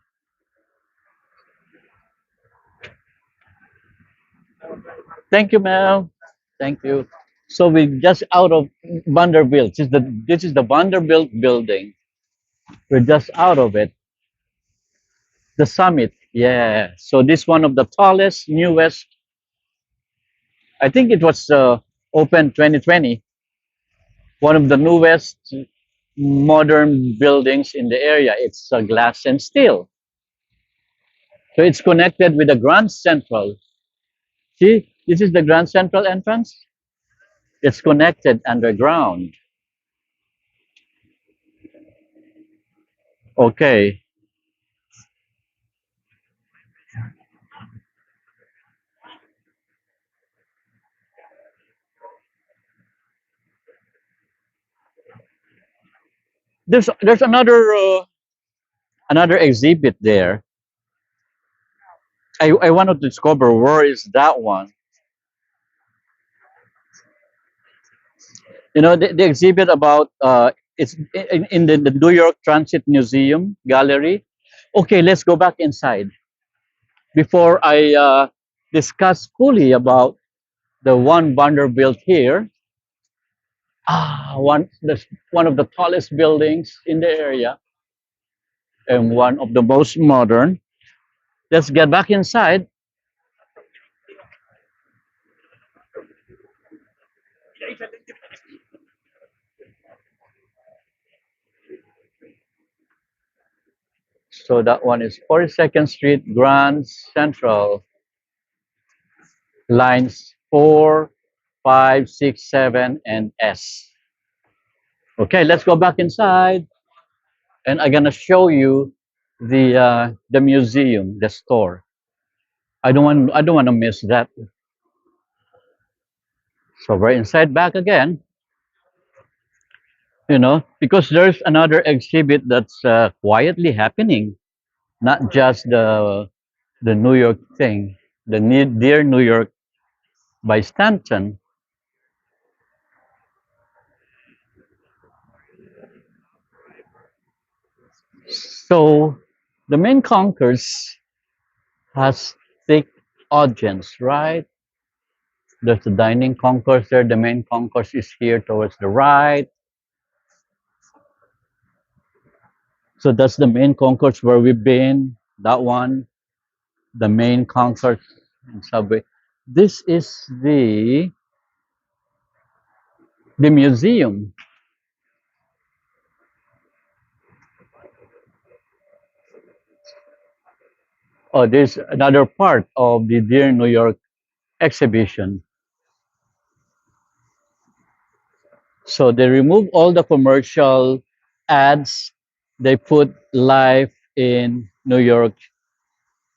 Thank you, Mel. Thank you. So we just out of Vanderbilt. This is the Vanderbilt building. We're just out of it. The summit. Yeah. So this one of the tallest, newest. I think it was open 2020. One of the newest modern buildings in the area. It's glass and steel. So it's connected with the Grand Central. See, this is the Grand Central entrance. It's connected underground. Okay. There's another exhibit there. I want to discover where is that one. You know, the exhibit about it's in the New York Transit Museum gallery. Okay, let's go back inside before I discuss fully about the one Vanderbilt here. One of the tallest buildings in the area and one of the most modern. Let's get back inside. So that one is 42nd Street, Grand Central, lines 4, 5, 6, 7, and S. Okay, let's go back inside, and I'm gonna show you the museum, the store. I don't want to miss that. So we're inside back again, because there's another exhibit that's quietly happening, not just the New York thing, the Dear New York by Stanton. So the main concourse has thick audience, right? There's the dining concourse there. The main concourse is here towards the right. So that's the main concourse where we've been. That one, the main concourse and subway. This is the museum. Oh, there's another part of the Dear New York exhibition. So they remove all the commercial ads. They put life in New York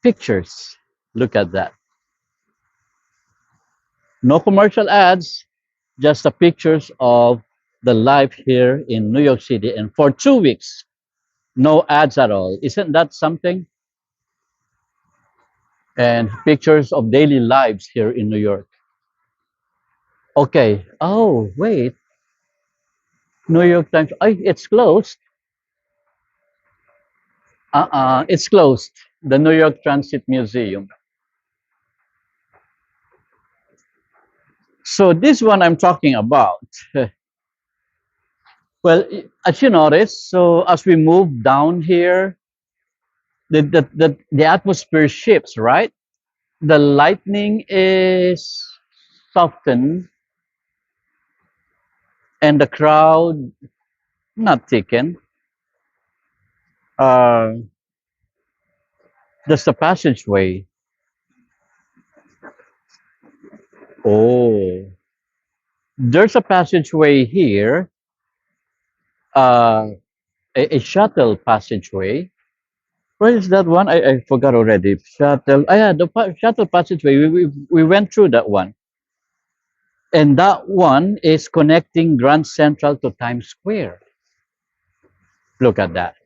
pictures. Look at that. No commercial ads, just the pictures of the life here in New York City. And for 2 weeks, no ads at all. Isn't that something? And pictures of daily lives here in New York. Okay. Oh, wait. New York Times. Ay, it's closed. It's closed. The New York Transit Museum. So this one I'm talking about. Well, as you notice, so as we move down here, the atmosphere shifts, right? The lightning is softened and the crowd not thickened. Uh, there's a passageway. Oh, there's a passageway here, uh, a shuttle passageway. Where is that one? I forgot already. Shuttle. Ah, yeah, the shuttle passageway. We went through that one. And that one is connecting Grand Central to Times Square. Look at that.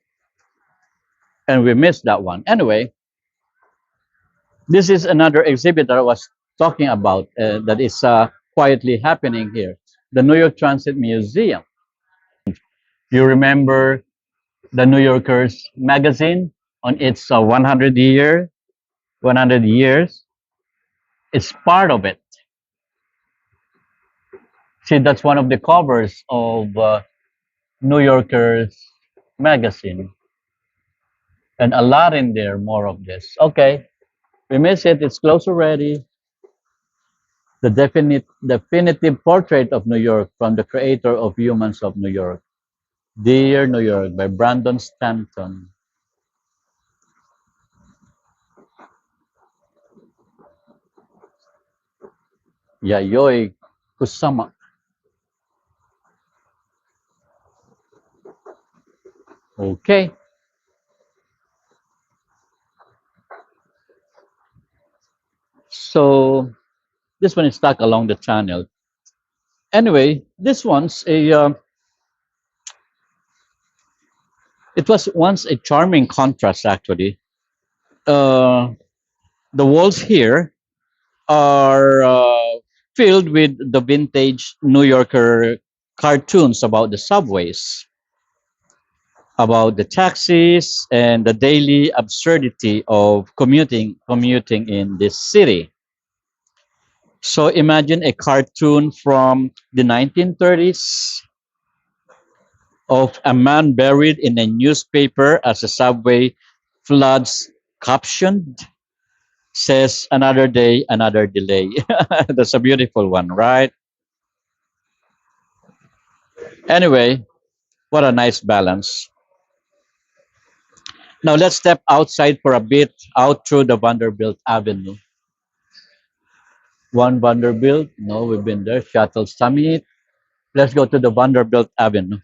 And we missed that one. Anyway, this is another exhibit that I was talking about that is quietly happening here. The New York Transit Museum. You remember the New Yorkers magazine on its 100 years? It's part of it. See, that's one of the covers of New Yorkers magazine. And a lot in there, more of this. Okay, we miss it. It's close already. The definitive portrait of New York from the creator of Humans of New York. Dear New York by Brandon Stanton. Yayoi Kusama. Okay, so this one is stuck along the channel. Anyway, this one's it was once a charming contrast actually. Uh, the walls here are filled with the vintage New Yorker cartoons about the subways, about the taxis, and the daily absurdity of commuting in this city. So imagine a cartoon from the 1930s of a man buried in a newspaper as a subway floods, captioned says another day, another delay. That's a beautiful one, right? Anyway, what a nice balance. Now let's step outside for a bit, out through the Vanderbilt Avenue. One Vanderbilt, no, we've been there. Shuttle Summit. Let's go to the Vanderbilt Avenue.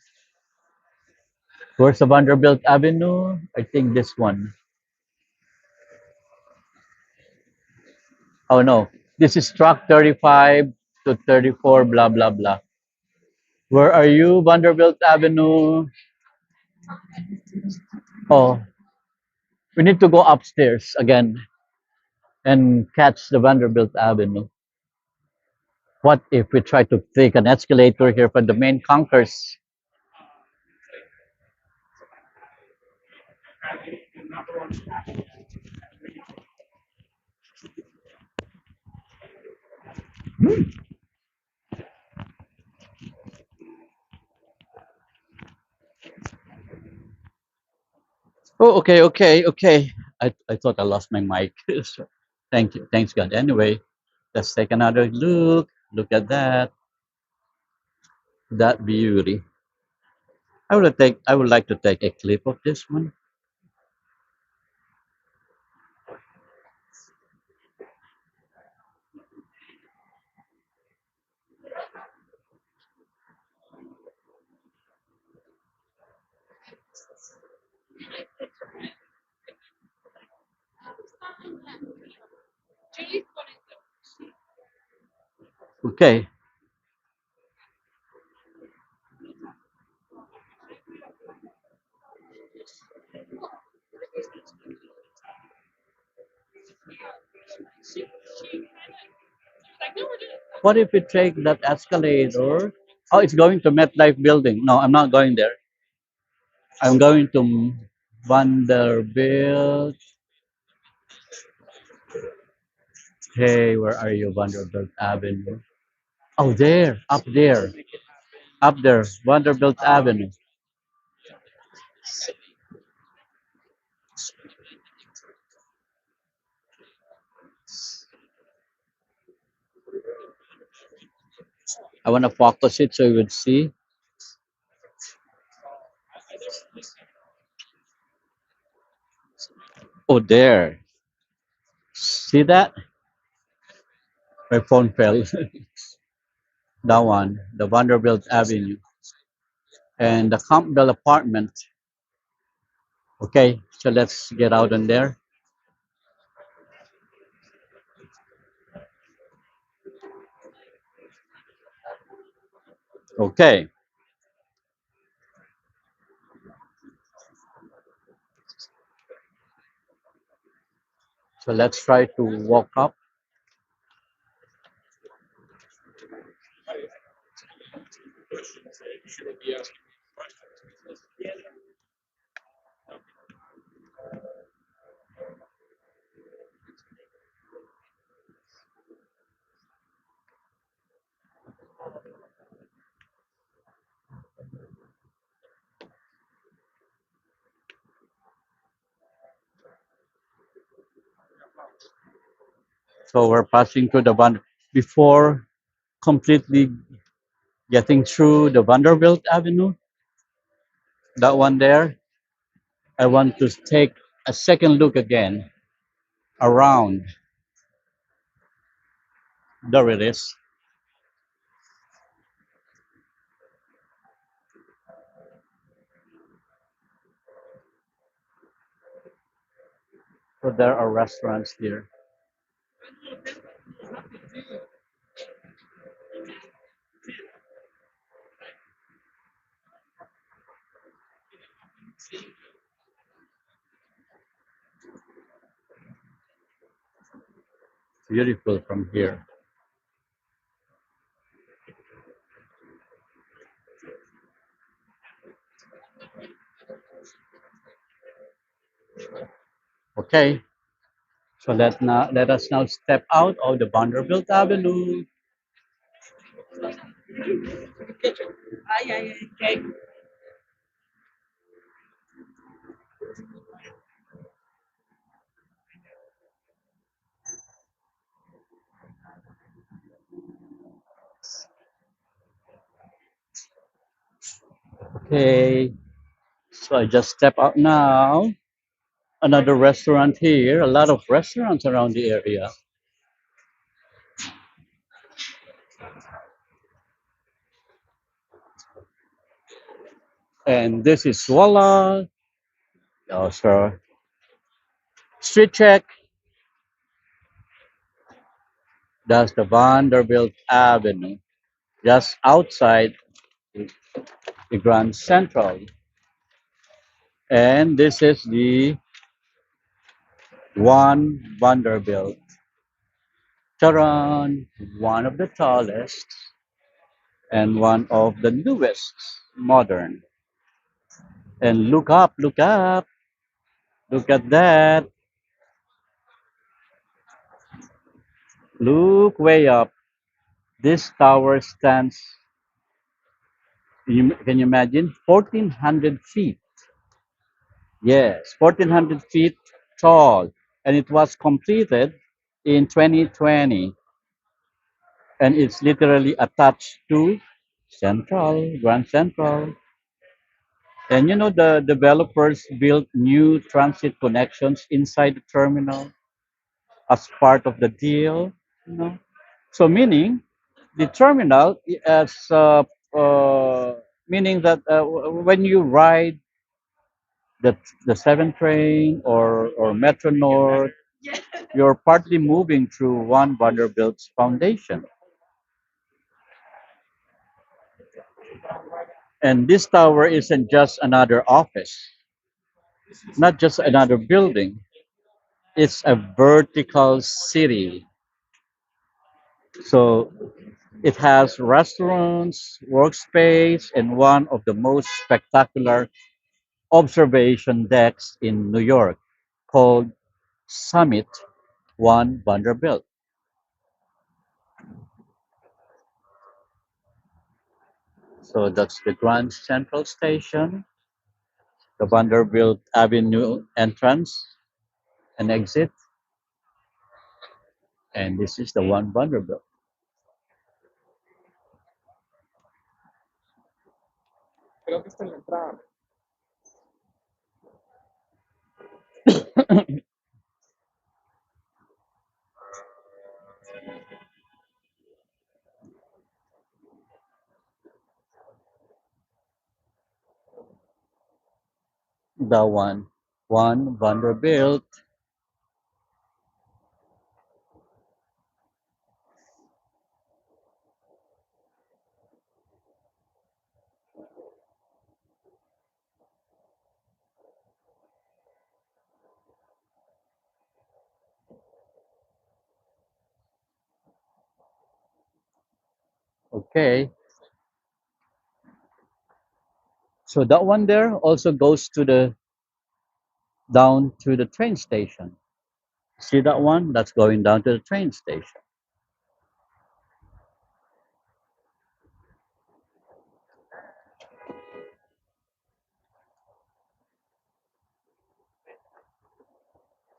Where's the Vanderbilt Avenue? I think this one. Oh no, this is track 35 to 34, blah, blah, blah. Where are you, Vanderbilt Avenue? Oh, we need to go upstairs again and catch the Vanderbilt Avenue. What if we try to take an escalator here from the main concourse? Oh, okay, okay, okay. I thought I lost my mic. So, thank you. Thanks God. Anyway, let's take another look. Look at that. That beauty. I would like to take a clip of this one. Okay. What if we take that escalator? Oh, it's going to MetLife building. No, I'm not going there. I'm going to Vanderbilt. Hey, where are you, Vanderbilt Avenue? Oh, there, up there, Vanderbilt Avenue. I want to focus it so you would see. Oh, there. See that? My phone fell. That one, the Vanderbilt Avenue and the Campbell apartment. Okay, so let's get out on there. Okay, so let's try to walk up. So we're passing through the Van before completely getting through the Vanderbilt Avenue. That one there. I want to take a second look again around. There it is. So there are restaurants here. Beautiful from here. Okay, so let us now step out of the Vanderbilt Avenue. Okay, so I just step out now. Another restaurant here. A lot of restaurants around the area. And this is voila. Also, street check. That's the Vanderbilt Avenue, just outside the Grand Central. And this is the One Vanderbilt. Charon, one of the tallest and one of the newest modern. And look at that. Look way up. This tower stands, can you imagine? 1,400 feet. Yes, 1,400 feet tall. And it was completed in 2020. And it's literally attached to Grand Central. And you know, the developers built new transit connections inside the terminal as part of the deal. You know, so meaning the terminal as meaning that when you ride the the seven train or Metro North, you're partly moving through one Vanderbilt's foundation. And this tower isn't just another office, not just another building. It's a vertical city. So it has restaurants, workspace, and one of the most spectacular observation decks in New York called Summit One Vanderbilt. So that's the Grand Central Station, the Vanderbilt Avenue entrance and exit, and this is the One Vanderbilt. The One Vanderbilt. Okay, so that one there also goes to the down to the train station. See that one? That's going down to the train station.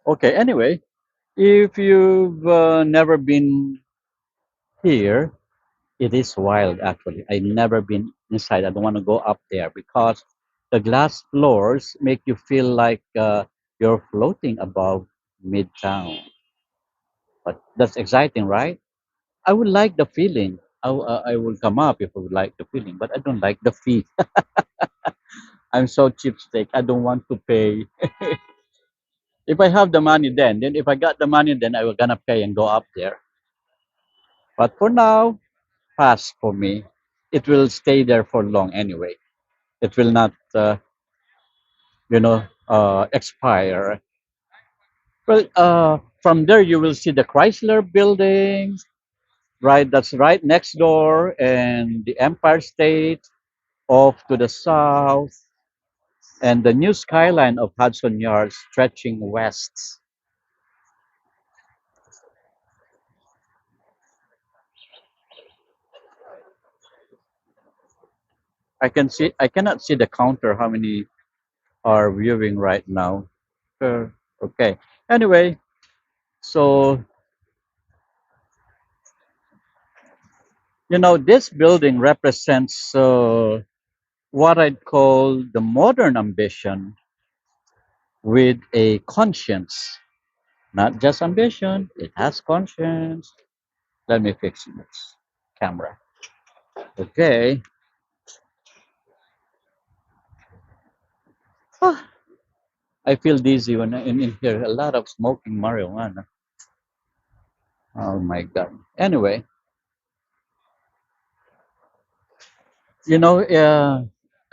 Okay, anyway, if you've never been here, it is wild actually. I never been inside. I don't want to go up there because the glass floors make you feel like you're floating above Midtown. But that's exciting, right? I would like the feeling. I will come up if I would like the feeling, but I don't like the fee. I'm so cheapskate. I don't want to pay. If I have the money, then if I got the money, then I will gonna pay and go up there. But for now, pass for me. It will stay there for long anyway. It will not, expire. Well, from there you will see the Chrysler Building, right? That's right next door, and the Empire State off to the south, and the new skyline of Hudson Yards stretching west. I cannot see the counter how many are viewing right now. Sure. Okay. Anyway, so this building represents what I'd call the modern ambition with a conscience, not just ambition. It has conscience. Let me fix this camera. Okay. Ah, I feel dizzy when in here. A lot of smoking marijuana. Oh my god. Anyway, you know,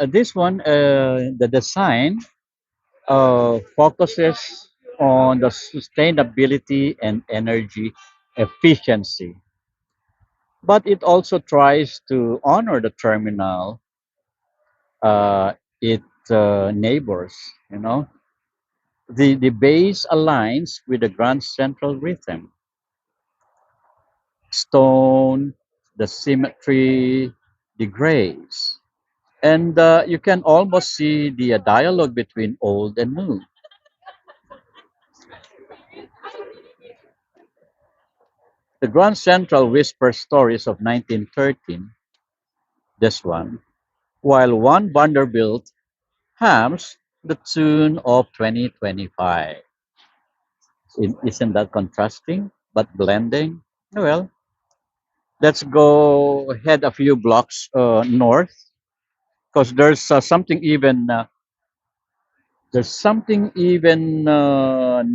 this one, the design focuses on the sustainability and energy efficiency, but it also tries to honor the terminal, its neighbors. You know, the base aligns with the Grand Central rhythm, stone, the symmetry, the grace. And you can almost see the dialogue between old and new. The Grand Central whispers stories of 1913, this one, while one Vanderbilt hums the tune of 2025. Isn't that contrasting but blending? Well, let's go head a few blocks north because there's something even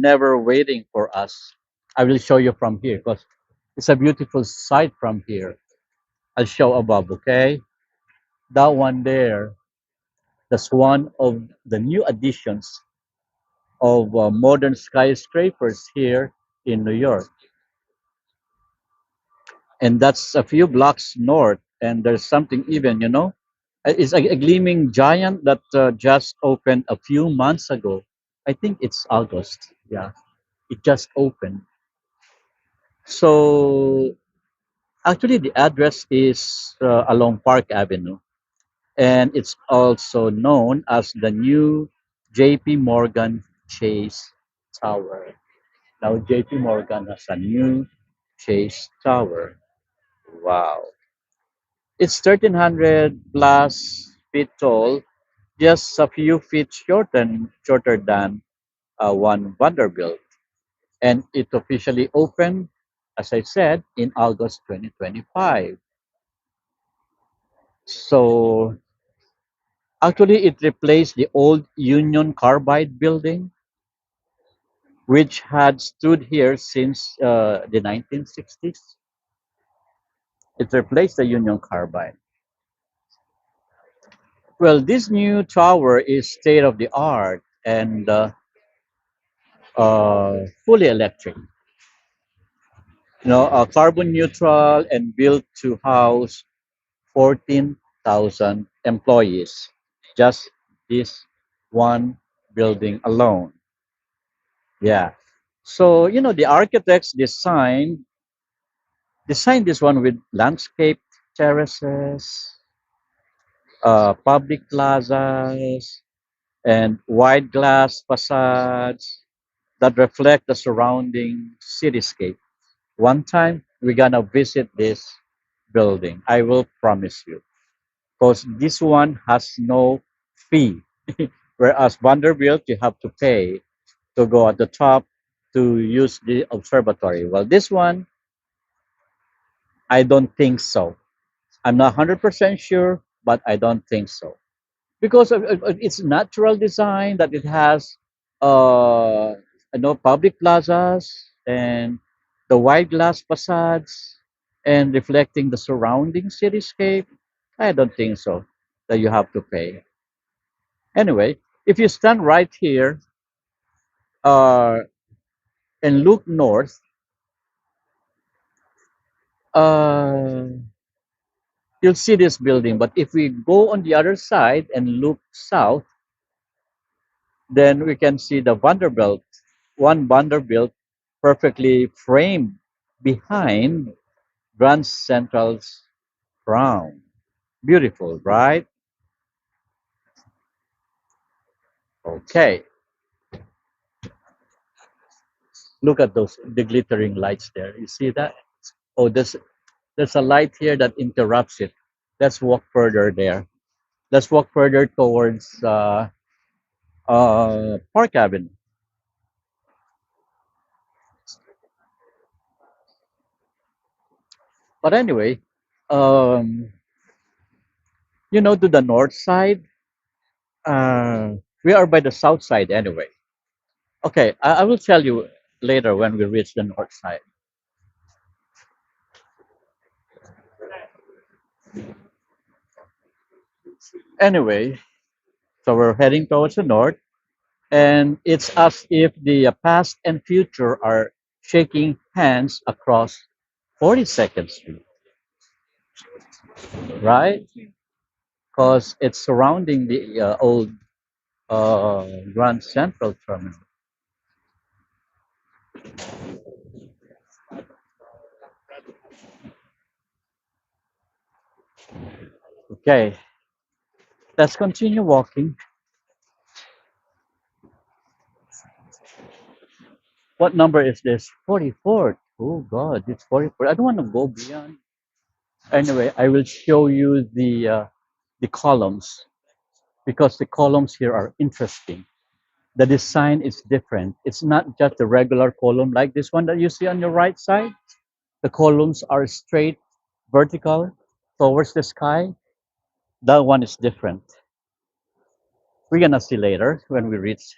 never waiting for us. I will show you from here because it's a beautiful sight from here. I'll show above, okay? That one there, that's one of the new additions of modern skyscrapers here in New York. And that's a few blocks north. And there's something even, it's a gleaming giant that just opened a few months ago. I think it's August. Yeah, it just opened. So actually, the address is along Park Avenue, and it's also known as the new J.P. Morgan Chase Tower. Now, J.P. Morgan has a new Chase Tower. Wow, it's 1,300 plus feet tall, just a few feet shorter than one Vanderbilt, and it officially opened, as I said, in August 2025. So actually, it replaced the old Union Carbide building, which had stood here since the 1960s. It replaced the Union Carbide. Well, this new tower is state of the art and fully electric. Carbon neutral and built to house 14,000 employees. Just this one building alone. Yeah. So, the architects designed this one with landscape terraces, public plazas, and wide glass facades that reflect the surrounding cityscape. One time, we're gonna visit this building. I will promise you. Because this one has no fee. Whereas Vanderbilt, you have to pay to go at the top to use the observatory. Well, this one, I don't think so. I'm not 100% sure, but I don't think so. Because of its natural design, that it has uh, public plazas and the wide glass facades and reflecting the surrounding cityscape. I don't think so that you have to pay. Anyway, if you stand right here uh, and look north, uh, you'll see this building. But if we go on the other side and look south, then we can see the Vanderbilt, one Vanderbilt perfectly framed behind Grand Central's crown. Beautiful, right? Okay, look at those the glittering lights there. You see that? Oh, there's a light here that interrupts it. Let's walk further there. Let's walk further towards. Park Avenue. But anyway, um, to the north side, uh, we are by the south side anyway. Okay, I will tell you later when we reach the north side. Anyway, so we're heading towards the north, and it's as if the past and future are shaking hands across 42nd Street, right? Because it's surrounding the old Grand Central Terminal. Okay, let's continue walking. What number is this? 44. Oh God, it's 44. I don't want to go beyond. Anyway, I will show you the columns because the columns here are interesting. The design is different. It's not just a regular column like this one that you see on your right side. The columns are straight, vertical towards the sky. That one is different. We're gonna see later when we reach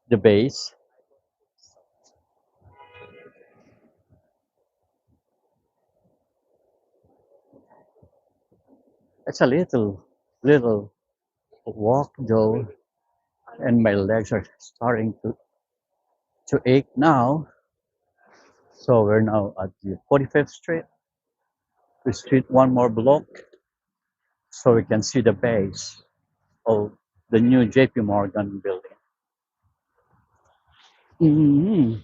the base. It's a little walk though, and my legs are starting to ache now. So we're now at the 45th Street. We street one more block so we can see the base of the new JP Morgan building. Mhm.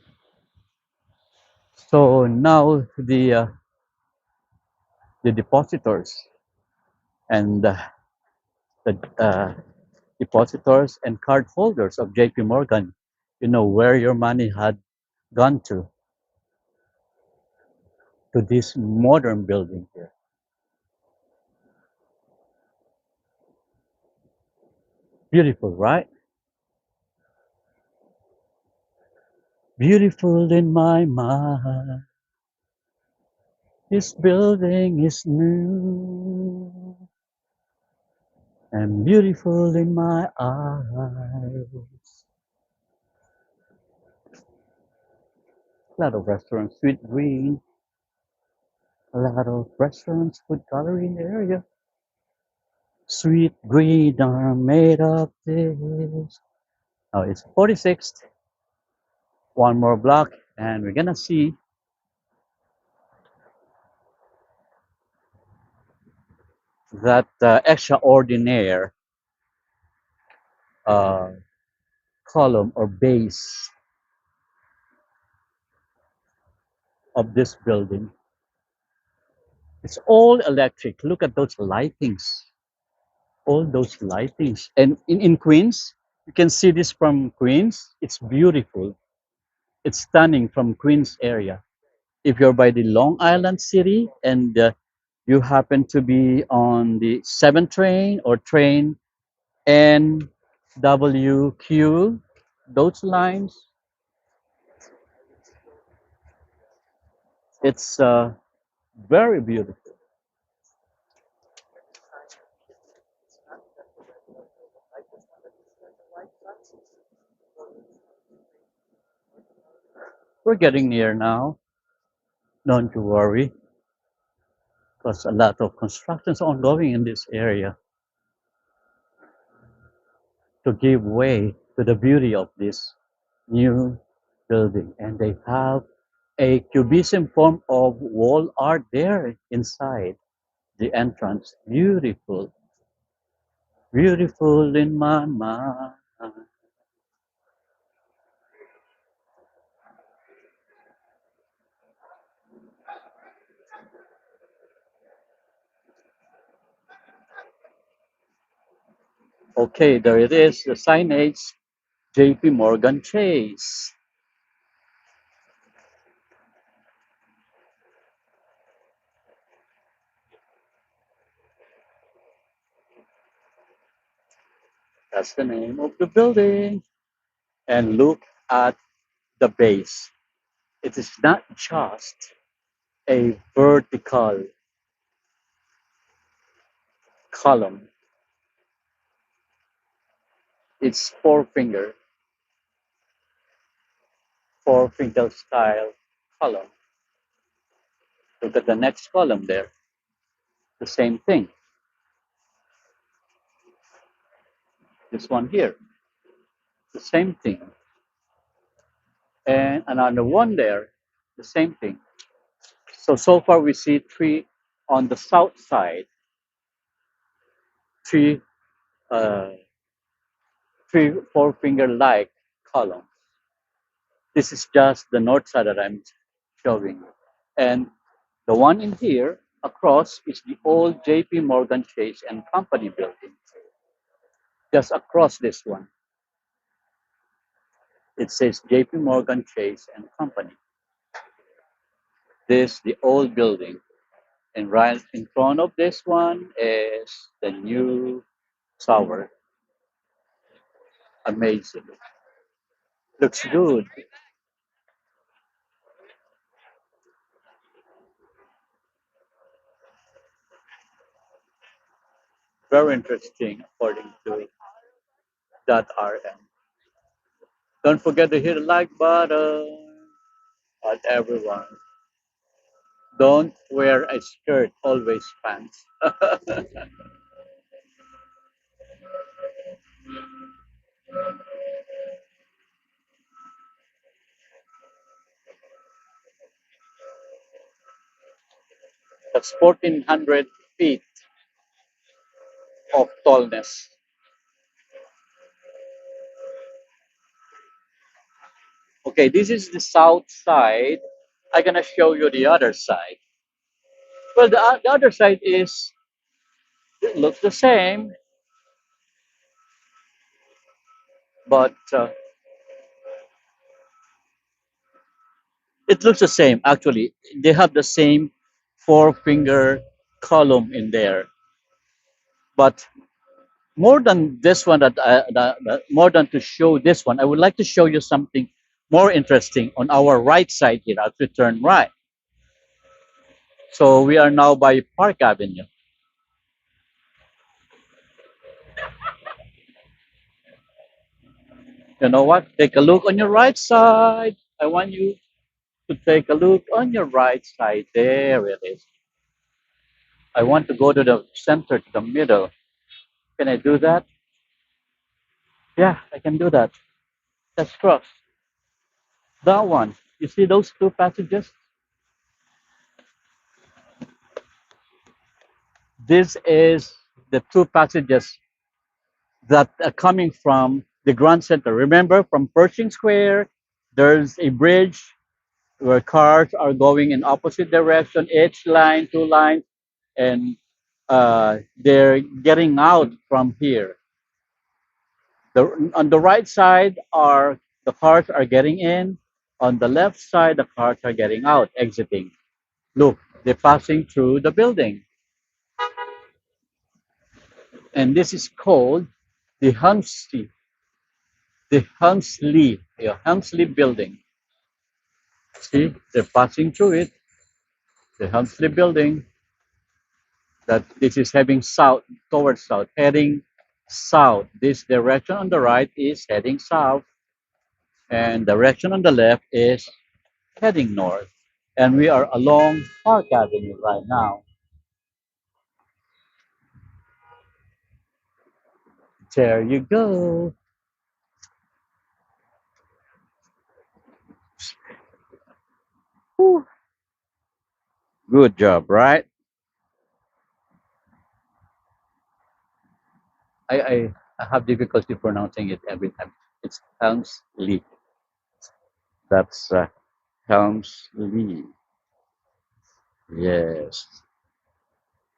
So now the depositors and the depositors and card holders of JP Morgan, where your money had gone to this modern building here. Beautiful, right? Beautiful in my mind. This building is new and beautiful in my eyes. A lot of restaurants, sweet green, a lot of restaurants, food gallery in the area. Sweet green are made of this. Now it's 46th, one more block, and we're gonna see that extraordinaire uh, column or base of this building. It's all electric. Look at those lightings, all those lightings. And in Queens, you can see this from Queens. It's beautiful. It's stunning from Queens area. If you're by the Long Island City and you happen to be on the 7 train or train NWQ, those lines, it's very beautiful. We're getting near now. Don't you worry, because a lot of construction is ongoing in this area to give way to the beauty of this new building. And they have a cubism form of wall art there inside the entrance. Beautiful, beautiful in my mind. Okay, there it is, the signage, JP Morgan Chase. That's the name of the building. And look at the base. It is not just a vertical column. It's four finger style column. Look at the next column there. The same thing. This one here. The same thing. And another one there. The same thing. So far we see three on the south side, three, uh, three four finger like columns. This is just the north side that I'm showing you. And the one in here across is the old JP Morgan Chase and Company building. Just across this one, it says JP Morgan Chase and Company. This the old building. And right in front of this one is the new tower. Amazing. Looks good. Very interesting according to .rm. Don't forget to hit the like button. But everyone, don't wear a skirt, always pants. That's 1400 feet of tallness. Okay, this is the south side. I'm gonna show you the other side. Well, the other side is it looks the same, but it looks the same. Actually, they have the same four finger column in there. But more than this one, more than to show this one, I would like to show you something more interesting on our right side here as we turn right. So we are now by Park Avenue. You know what? Take a look on your right side. I want you to take a look on your right side. There it is. I want to go to the center, to the middle. Can I do that? Yeah, I can do that. Let's cross. That one. You see those two passages? This is the two passages that are coming from the Grand Center. Remember, from Pershing Square, there's a bridge where cars are going in opposite direction, each line, two lines, and they're getting out from here. On the right side are the cars are getting in. On the left side, the cars are getting out, exiting. Look, they're passing through the building, and this is called the Helmsley building. See, they're passing through it. The Helmsley building. That this is heading south towards south, heading south. This direction on the right is heading south, and direction on the left is heading north. And we are along Park Avenue right now. There you go. Whew. Good job, right? I have difficulty pronouncing it every time. It's Helmsley. That's Helmsley. Yes.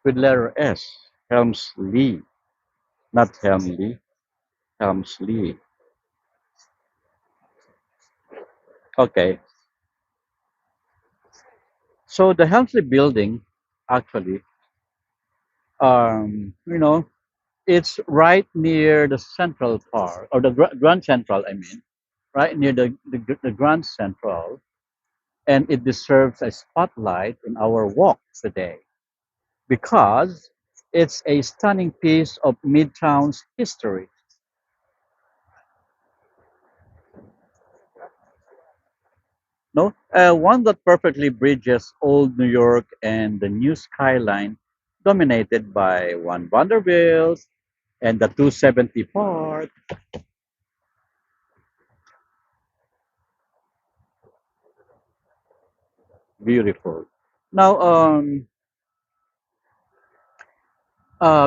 With letter S. Helmsley. Not Helmsley. Helmsley. Okay. So the Helmsley building, actually, you know, It's right near the Central Park, or the Grand Central, I mean, right near the Grand Central, and it deserves a spotlight in our walk today because it's a stunning piece of Midtown's history. No, one that perfectly bridges old New York and the new skyline, dominated by one Vanderbilt and the 270 Park. Beautiful. Now,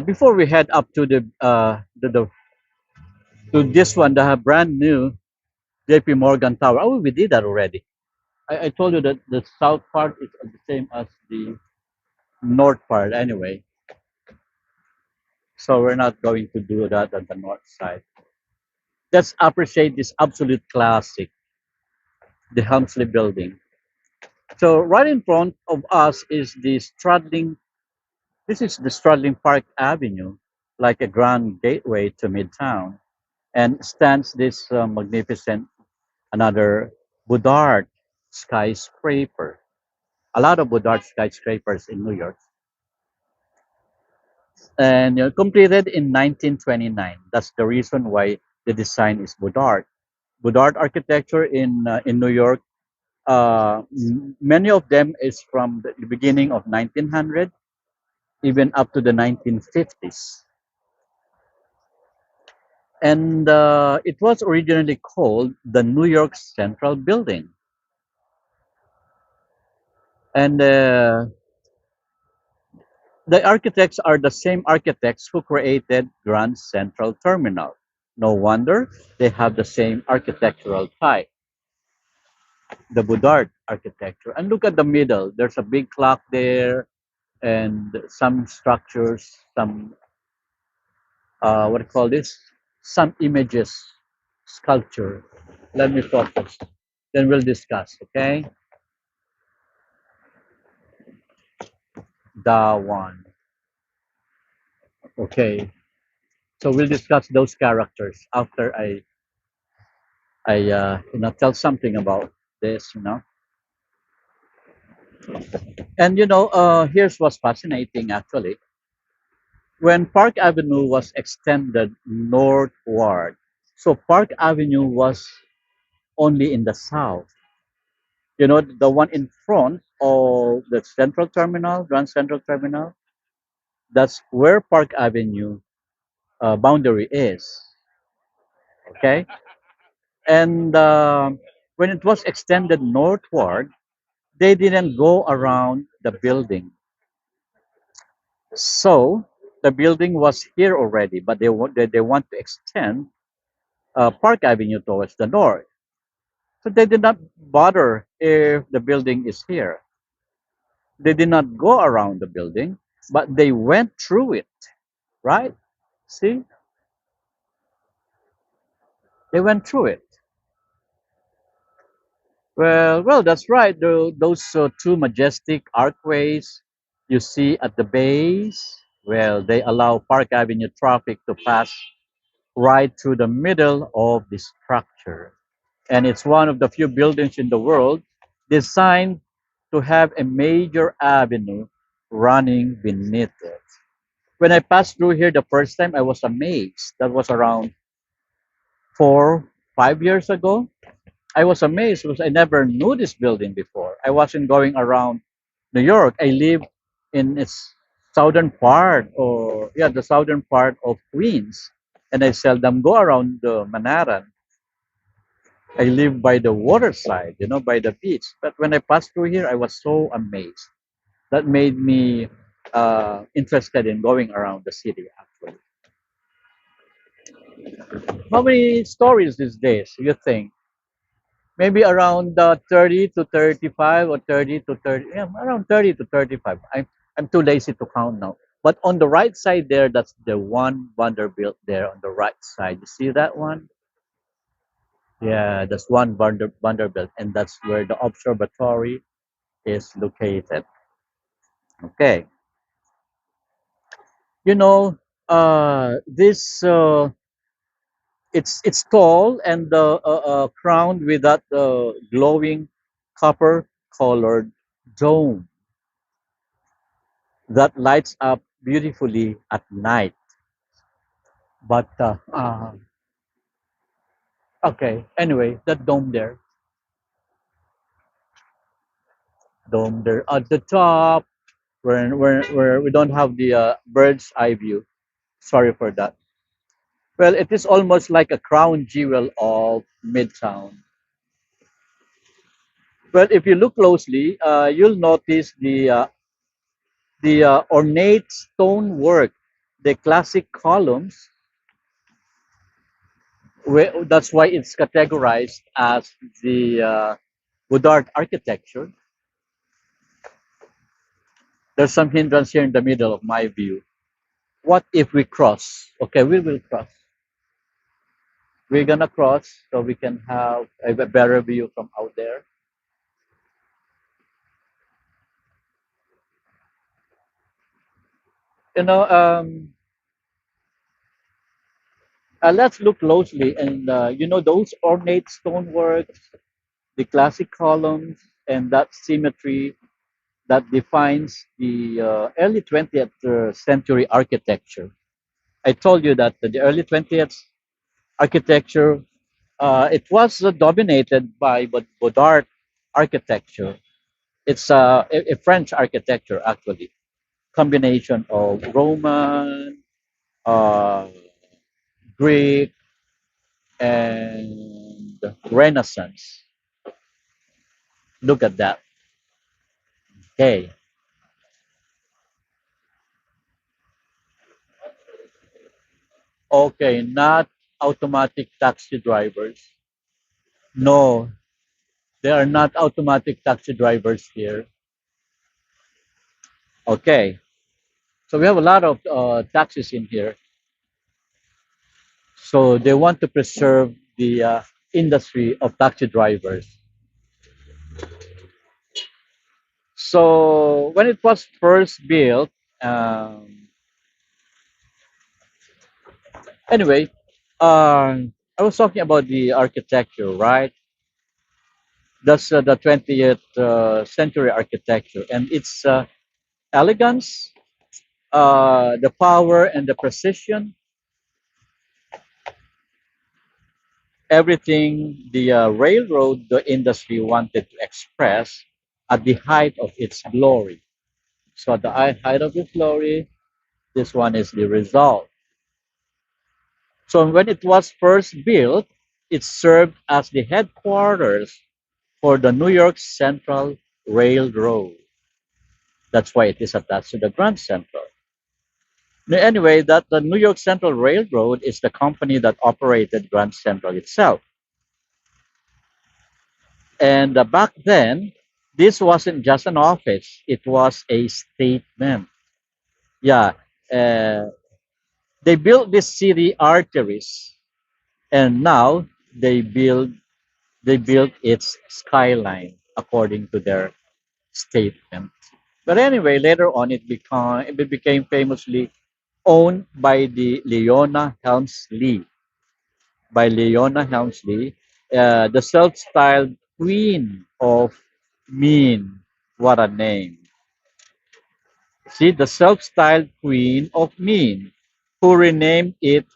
before we head up to the to this one, the brand new JP Morgan Tower. Oh, we did that already. I told you that the south part is the same as the north part anyway. So we're not going to do that on the north side. Let's appreciate this absolute classic, the Helmsley building. So right in front of us is the straddling, this is the straddling Park Avenue, like a grand gateway to Midtown, and stands this magnificent, another Boudard skyscraper. A lot of Boudard skyscrapers in New York, and completed in 1929. That's the reason why the design is Boudard. Boudard architecture in New York. Many of them is from the beginning of 1900, even up to the 1950s. And it was originally called the New York Central Building. And the architects are the same architects who created Grand Central Terminal. No wonder they have the same architectural type, the Boudard architecture. And look at the middle. There's a big clock there and some structures, some, what do you call this? Some images, sculpture. Let me focus. Then we'll discuss, okay? The one. Okay. So we'll discuss those characters after I tell something about this. And here's what's fascinating actually. When Park Avenue was extended northward, so Park Avenue was only in the south. The one in front of the Central Terminal, Grand Central Terminal, that's where Park Avenue boundary is. Okay, and when it was extended northward, they didn't go around the building. So the building was here already, but they want to extend Park Avenue towards the north. So they did not bother if the building is here. They did not go around the building, but they went through it, right? See, they went through it. Well, that's right. Those two majestic archways you see at the base, well, they allow Park Avenue traffic to pass right through the middle of the structure. And it's one of the few buildings in the world designed to have a major avenue running beneath it. When I passed through here the first time, I was amazed. That was around 4, 5 years ago. I was amazed because I never knew this building before. I wasn't going around New York. I live in its southern part, or yeah, the southern part of Queens, and I seldom go around the Manhattan. I live by the waterside, by the beach. But when I passed through here, I was so amazed. That made me interested in going around the city. Actually, how many stories these days? You think? Maybe around 30 to 35 or 30 to 30, yeah, around 30 to 35. I'm too lazy to count now. But on the right side there, that's the one Vanderbilt there on the right side. You see that one? Yeah, that's one Vanderbilt, and that's where the observatory is located. Okay. You know, This it's tall and crowned with that glowing copper colored dome that lights up beautifully at night. But okay, anyway, that dome there at the top, where we don't have the bird's eye view. Sorry for that. Well, it is almost like a crown jewel of Midtown. Well, if you look closely, you'll notice the ornate stonework, the classic columns. That's why it's categorized as the wood art architecture. There's some hindrance here in the middle of my view. What if we cross? Okay, we will cross. We're gonna cross so we can have a better view from out there. You know, let's look closely, and those ornate stoneworks, the classic columns, and that symmetry that defines the early 20th century architecture. I told you that the early 20th architecture, it was dominated by Baudard architecture. It's a French architecture, actually, combination of Roman, uh, Greek, and Renaissance. Look at that. Okay. Okay, not automatic taxi drivers. No, they are not automatic taxi drivers here. Okay. So we have a lot of taxis in here. So they want to preserve the industry of taxi drivers. So when it was first built, um, anyway, I was talking about the architecture, right? That's the 20th century architecture, and its elegance, the power, and the precision, everything the railroad the industry wanted to express at the height of its glory. So at the height of its glory, this one is the result. So when it was first built, it served as the headquarters for the New York Central Railroad. That's why it is attached to the Grand Central. Anyway, that the New York Central Railroad is the company that operated Grand Central itself. And back then, this wasn't just an office; it was a statement. Yeah, uh, they built these city arteries, and now they build they built its skyline according to their statement. But anyway, later on, it became famously owned by the Leona Helmsley. By Leona Helmsley, the self-styled Queen of Mean. What a name! See, the self-styled Queen of Mean, who renamed it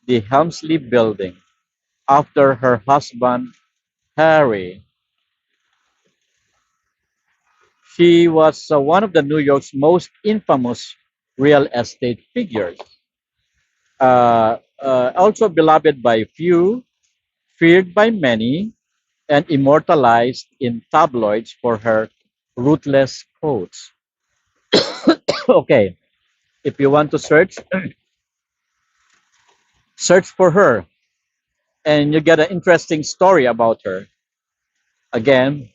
the Helmsley Building after her husband Harry. She was one of the New York's most infamous real estate figures. Also beloved by few, feared by many, and immortalized in tabloids for her ruthless quotes. Okay, if you want to search for her, and you get an interesting story about her. Again,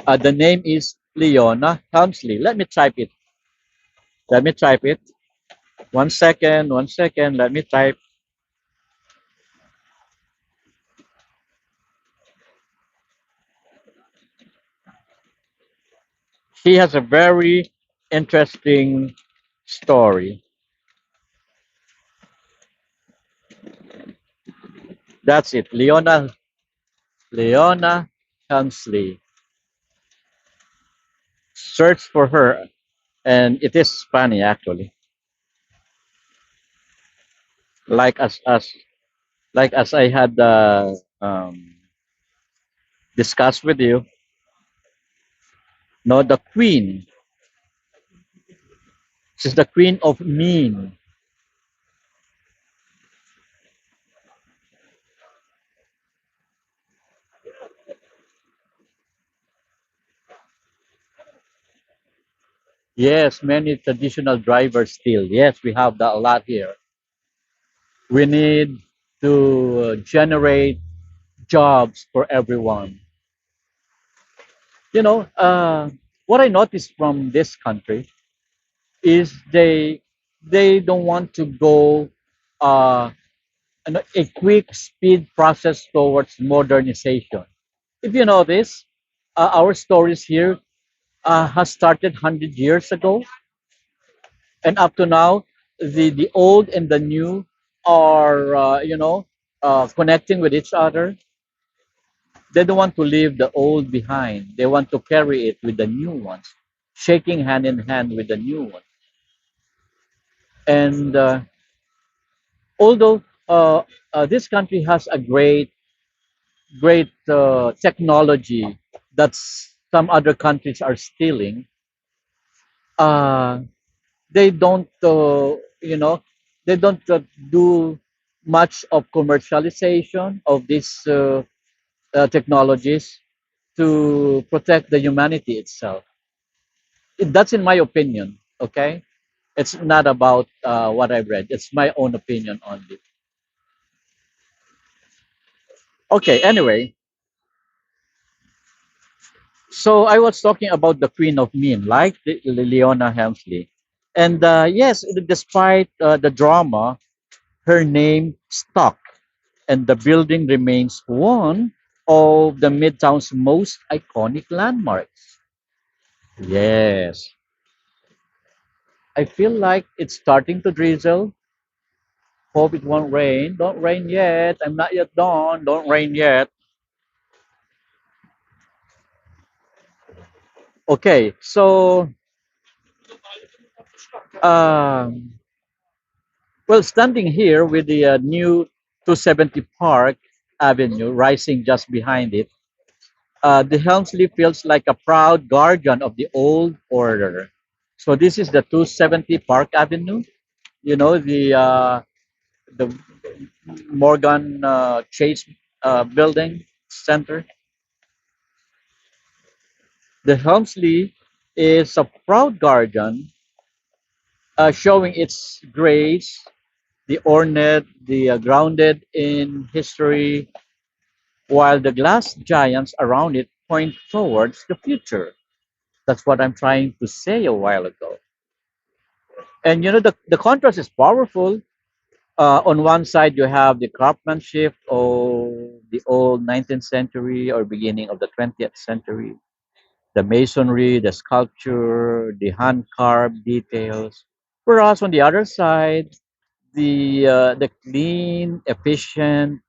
the name is Leona Helmsley. Let me type it. Let me type it. 1 second, 1 second. Let me type. She has a very interesting story. That's it. Leona Helmsley. Search for her, and it is funny actually. Like as like as I had discussed with you. No, the queen. She's the queen of mean. Yes, many traditional drivers still. Yes, we have that a lot here. We need to generate jobs for everyone. You know, what I noticed from this country is they don't want to go uh, a quick speed process towards modernization. If you know this, our stories here has started 100 years ago, and up to now, the old and the new are connecting with each other. They don't want to leave the old behind. They want to carry it with the new ones, shaking hand in hand with the new ones. And although this country has a great technology that some other countries are stealing, uh, they don't, they don't do much of commercialization of these technologies to protect the humanity itself. That's in my opinion. Okay, it's not about what I've read. It's my own opinion on it. Okay. Anyway, so I was talking about the Queen of Meme, like Leona Helmsley, and yes, despite the drama, her name stuck, and the building remains one of the Midtown's most iconic landmarks. Yes, I feel like it's starting to drizzle. Hope it won't rain. Don't rain yet. I'm not yet done. Don't rain yet. Okay, so um, well, standing here with the new 270 Park Avenue rising just behind it, the Helmsley feels like a proud guardian of the old order. So this is the 270 Park Avenue. You know the Morgan Chase building center. The Helmsley is a proud guardian, showing its grace, the ornate, the grounded in history, while the glass giants around it point towards the future. That's what I'm trying to say a while ago. And you know, the contrast is powerful. On one side, you have the craftsmanship of the old 19th century or beginning of the 20th century, the masonry, the sculpture, the hand carved details. Whereas on the other side, the clean, efficient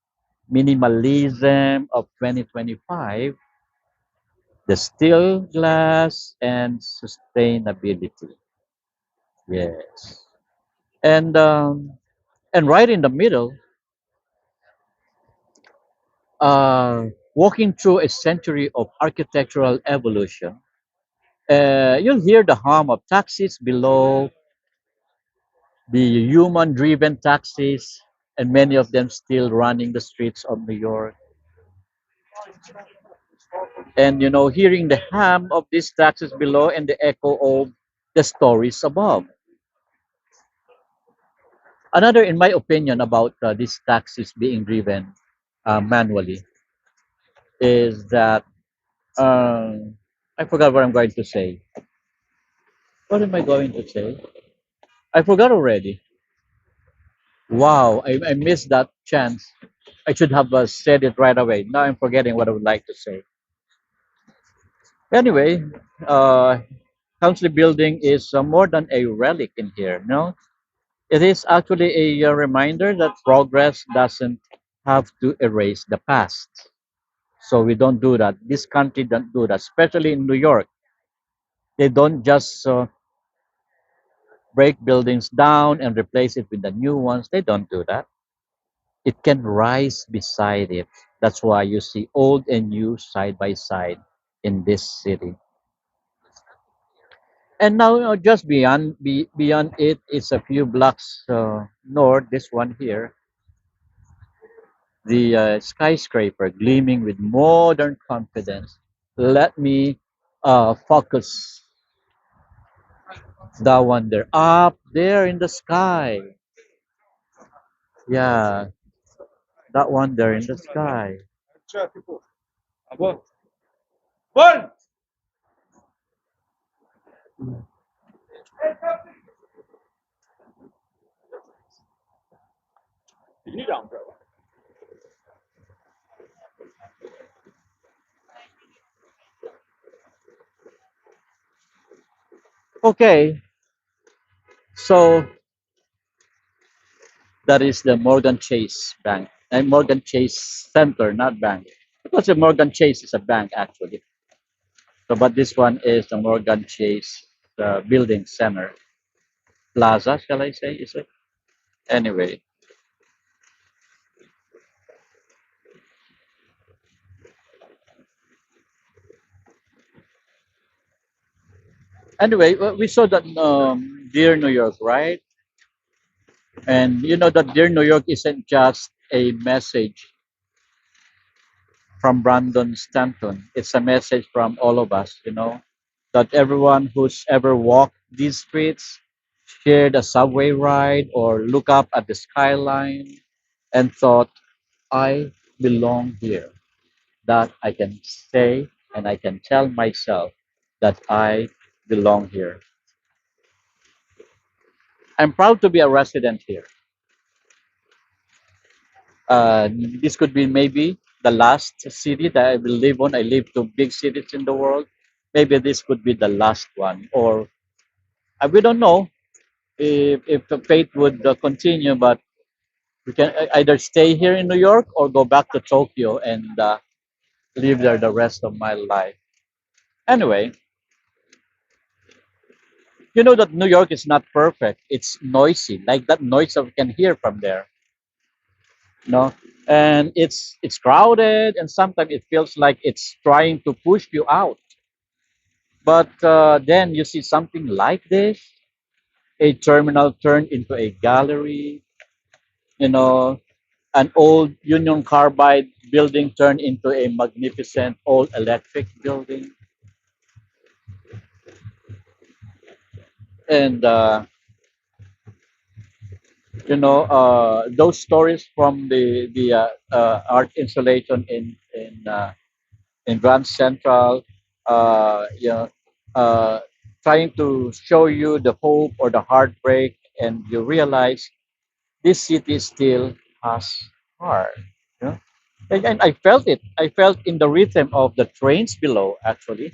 minimalism of 2025, the steel glass and sustainability. Yes. And right in the middle, walking through a century of architectural evolution, you'll hear the hum of taxis below, the human-driven taxis, and many of them still running the streets of New York. And you know, hearing the hum of these taxis below and the echo of the stories above. Another, in my opinion, about these taxis being driven manually is that I forgot what I'm going to say. What am I going to say? I forgot already. Wow, I missed that chance. I should have said it right away. Now I'm forgetting what I would like to say. Anyway, uh, Council Building is more than a relic in here. No, it is actually a reminder that progress doesn't have to erase the past. So we don't do that. This country don't do that, especially in New York. They don't just break buildings down and replace it with the new ones. They don't do that. It can rise beside it. That's why you see old and new side by side in this city. And now, just beyond it is a few blocks north. This one here, the skyscraper gleaming with modern confidence. Let me focus that one there, up there in the sky. Yeah, that one there in the sky. Okay, so that is the Morgan Chase Bank and Morgan Chase Center, not bank. Because the Morgan Chase is a bank actually. So, but this one is the Morgan Chase Building Center Plaza, shall I say? Is it? Anyway, we saw that Dear New York, right? And you know that Dear New York isn't just a message from Brandon Stanton. It's a message from all of us, that everyone who's ever walked these streets, shared a subway ride, or look up at the skyline and thought, I belong here. That I can say and I can tell myself that I belong here. I'm proud to be a resident here. This could be maybe the last city that I will live on. I live to big cities in the world. Maybe this could be the last one, or we don't know if the fate would continue. But we can either stay here in New York or go back to Tokyo and live there the rest of my life. Anyway, you know that New York is not perfect. It's noisy, like that noise that we can hear from there. You know, and it's crowded, and sometimes it feels like it's trying to push you out. But then you see something like this, a terminal turned into a gallery, you know, an old Union Carbide building turned into a magnificent old electric building. And, those stories from the art installation in Grand Central, uh, you know, uh, trying to show you the hope or the heartbreak, and you realize this city still has heart. You know? And I felt it. I felt in the rhythm of the trains below, actually,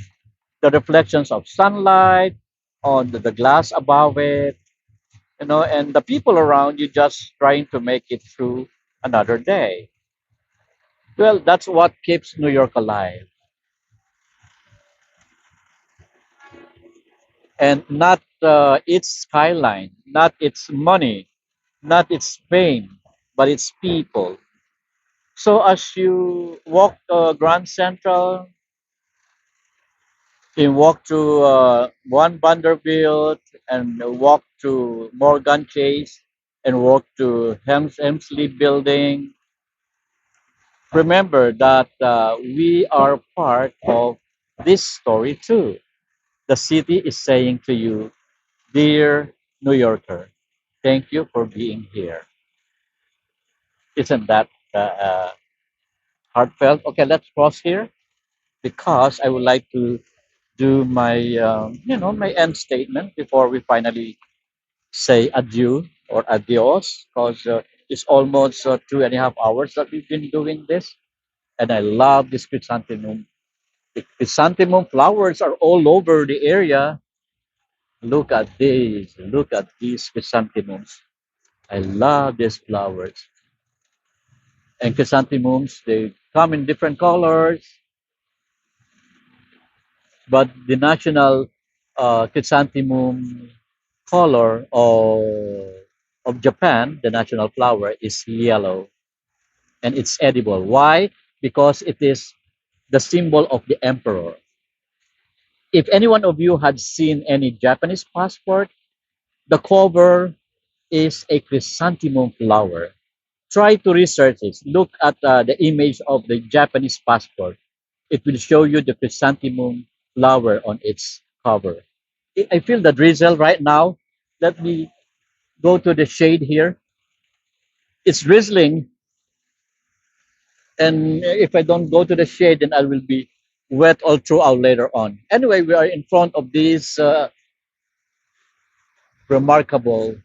the reflections of sunlight on the glass above it, and the people around you just trying to make it through another day. Well, that's what keeps New York alive. And not its skyline, not its money, not its fame, but its people. So as you walk Grand Central, you walk to One Vanderbilt and walk to Morgan Chase and walk to Hemsley Building. Remember that we are part of this story too. The city is saying to you, dear New Yorker, thank you for being here. Isn't that heartfelt? Okay, let's pause here because I would like to do my end statement before we finally say adieu or adios, because it's almost 2.5 hours that we've been doing this, and I love this chrysanthemum. The chrysanthemum flowers are all over the area. Look at these. Look at these chrysanthemums. I love these flowers. And chrysanthemums, they come in different colors, but the national chrysanthemum color of Japan, the national flower, is yellow and it's edible. Why? Because it is the symbol of the emperor. If any one of you had seen any Japanese passport, the cover is a chrysanthemum flower. Try to research it. Look at the image of the Japanese passport. It will show you the chrysanthemum flower on its cover. I feel the drizzle right now. Let me go to the shade here. It's drizzling, and if I don't go to the shade, then I will be wet all throughout later on. Anyway, we are in front of this remarkable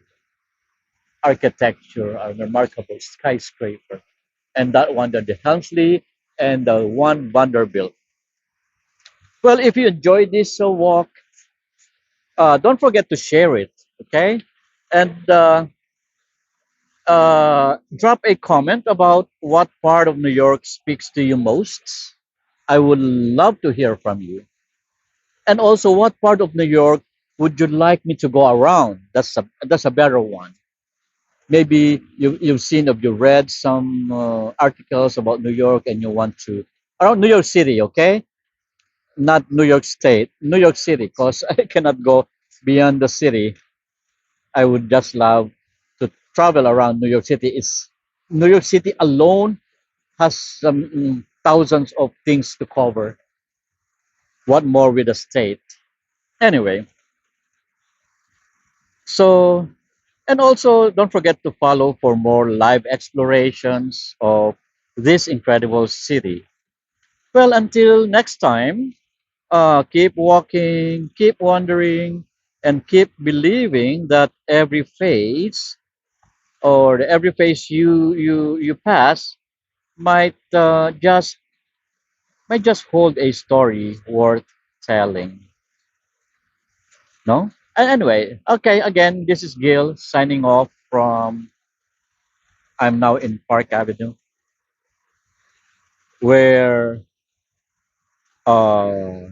architecture, a remarkable skyscraper, and that one, the Helmsley, and the one Vanderbilt. Well, if you enjoyed this walk, don't forget to share it, okay? And drop a comment about what part of New York speaks to you most. I would love to hear from you. And also, what part of New York would you like me to go around? That's a better one. Maybe you've seen or you read some articles about New York and you want to around New York City, okay? Not New York State, New York City, because I cannot go beyond the city. I would just love to travel around New York City. It's New York City alone has some thousands of things to cover. What more with the state? Anyway, so and also don't forget to follow for more live explorations of this incredible city. Well, until next time, keep walking, keep wandering, and keep believing that every phase you pass might just hold a story worth telling. No? Anyway, okay, again, this is Gil signing off from I'm now in Park Avenue where uh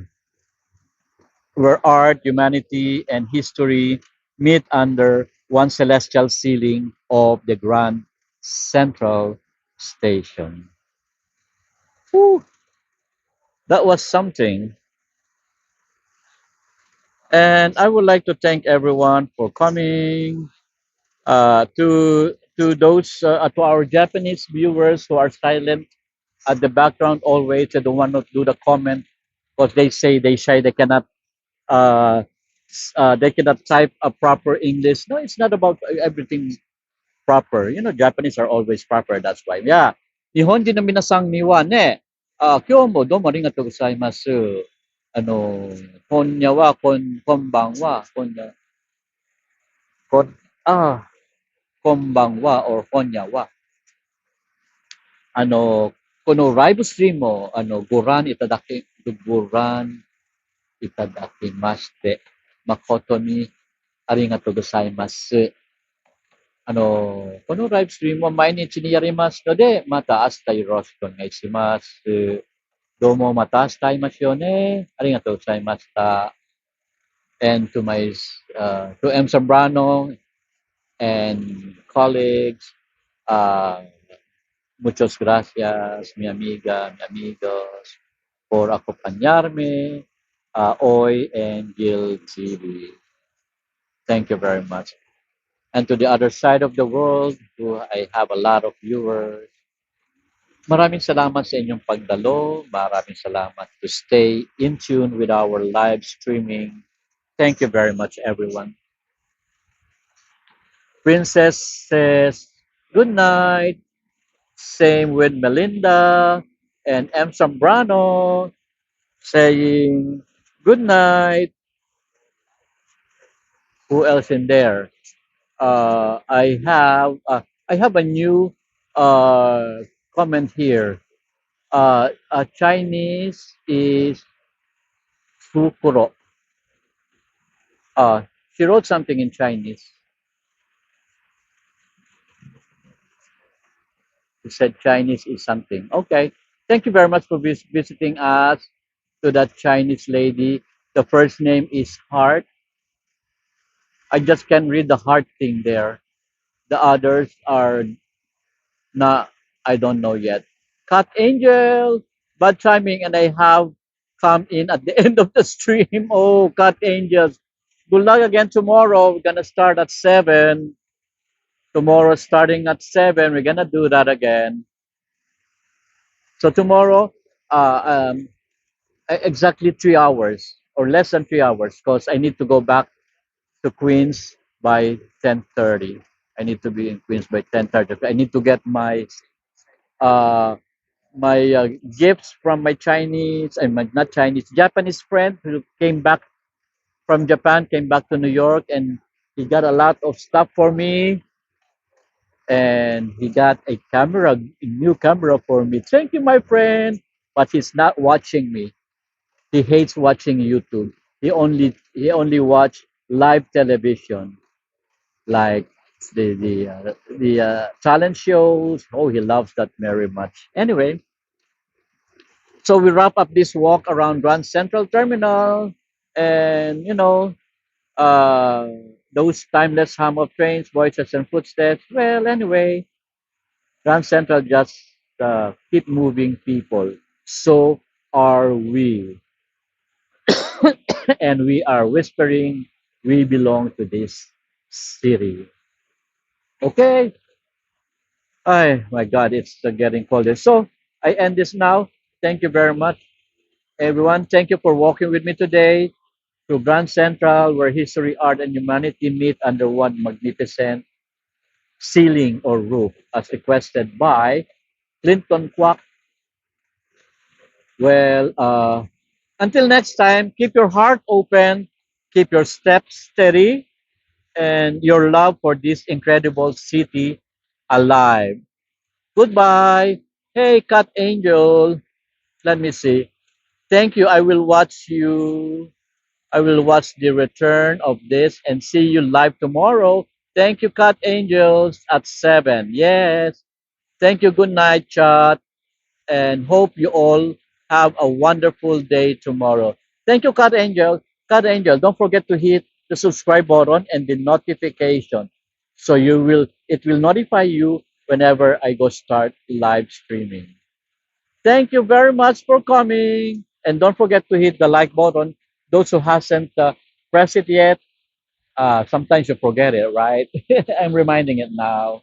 where art, humanity, and history meet under one celestial ceiling of the Grand Central Station. Whew, that was something. And I would like to thank everyone for coming. To our Japanese viewers who are silent at the background always, they don't want to do the comment because they say they shy uh, they cannot type a proper English. No, it's not about everything proper. You know, Japanese are always proper. That's why. Yeah. 日本人の皆さんにはね、今日もどうもありがとうございます。今夜は、こんばんは、こん、あ、こんばんは、or 今夜は、このライブストリームを、ご覧いただきまして、誠にありがとうございます。このライブストリームは毎日にやりますので、また明日よろしくお願いします。どうもまた明日会いましょうね。ありがとうございました。And to M. Zambrano and colleagues, uh, muchas gracias, mi amiga, mi amigos, por acompañarme hoy en Gil TV. Thank you very much. And to the other side of the world, who I have a lot of viewers, maraming salamat sa inyong pagdalo. Maraming salamat to stay in tune with our live streaming. Thank you very much, everyone. Princess says good night. Same with Melinda and M. Zambrano saying good night. Who else in there? I have a new uh, comment here. Chinese is Fukuro. Uh, she wrote something in Chinese. He said Chinese is something. Okay. Thank you very much for visiting us to that Chinese lady. The first name is Heart. I just can read the heart thing there. The others are not, I don't know yet. Cat Angel, bad timing, and I have come in at the end of the stream. Oh, Cat Angels. Good luck again tomorrow. We're gonna start at 7. Tomorrow starting at 7. We're gonna do that again. So tomorrow, uh, um, exactly 3 hours or less than 3 hours, because I need to go back to Queens by 10:30. I need to be in Queens by 10:30. I need to get uh, my gifts from my Chinese and my not Chinese Japanese friend who came back from Japan, came back to New York, and he got a lot of stuff for me. And he got a new camera for me. Thank you, my friend. But he's not watching me. He hates watching YouTube. He only watch live television, like the talent shows. Oh, he loves that very much. Anyway, so we wrap up this walk around Grand Central Terminal, and uh, those timeless hum of trains, voices, and footsteps. Well, anyway, Grand Central just keep moving people. So are we, and we are whispering. We belong to this city. Okay. Oh my God, it's getting colder. So I end this now. Thank you very much, everyone. Thank you for walking with me today to Grand Central, where history, art, and humanity meet under one magnificent ceiling or roof, as requested by Clinton Kwok. Well, until next time, keep your heart open, keep your steps steady, and your love for this incredible city alive. Goodbye. Hey, Cat Angel. Let me see. Thank you. I will watch you. I will watch the return of this and see you live tomorrow. Thank you, Cat Angels, at 7. Yes. Thank you. Good night, chat. And hope you all have a wonderful day tomorrow. Thank you, Cat Angel. Cat Angel, don't forget to hit the subscribe button and the notification. So it will notify you whenever I go start live streaming. Thank you very much for coming. And don't forget to hit the like button. Those who hasn't pressed it yet, sometimes you forget it, right? I'm reminding it now.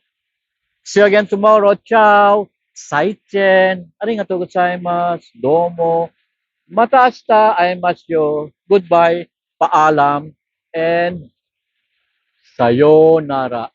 See you again tomorrow. Ciao. Saichen. Arigatou gozaimasu. Domo. Matasta aimasu. Goodbye. Paalam. And sayonara.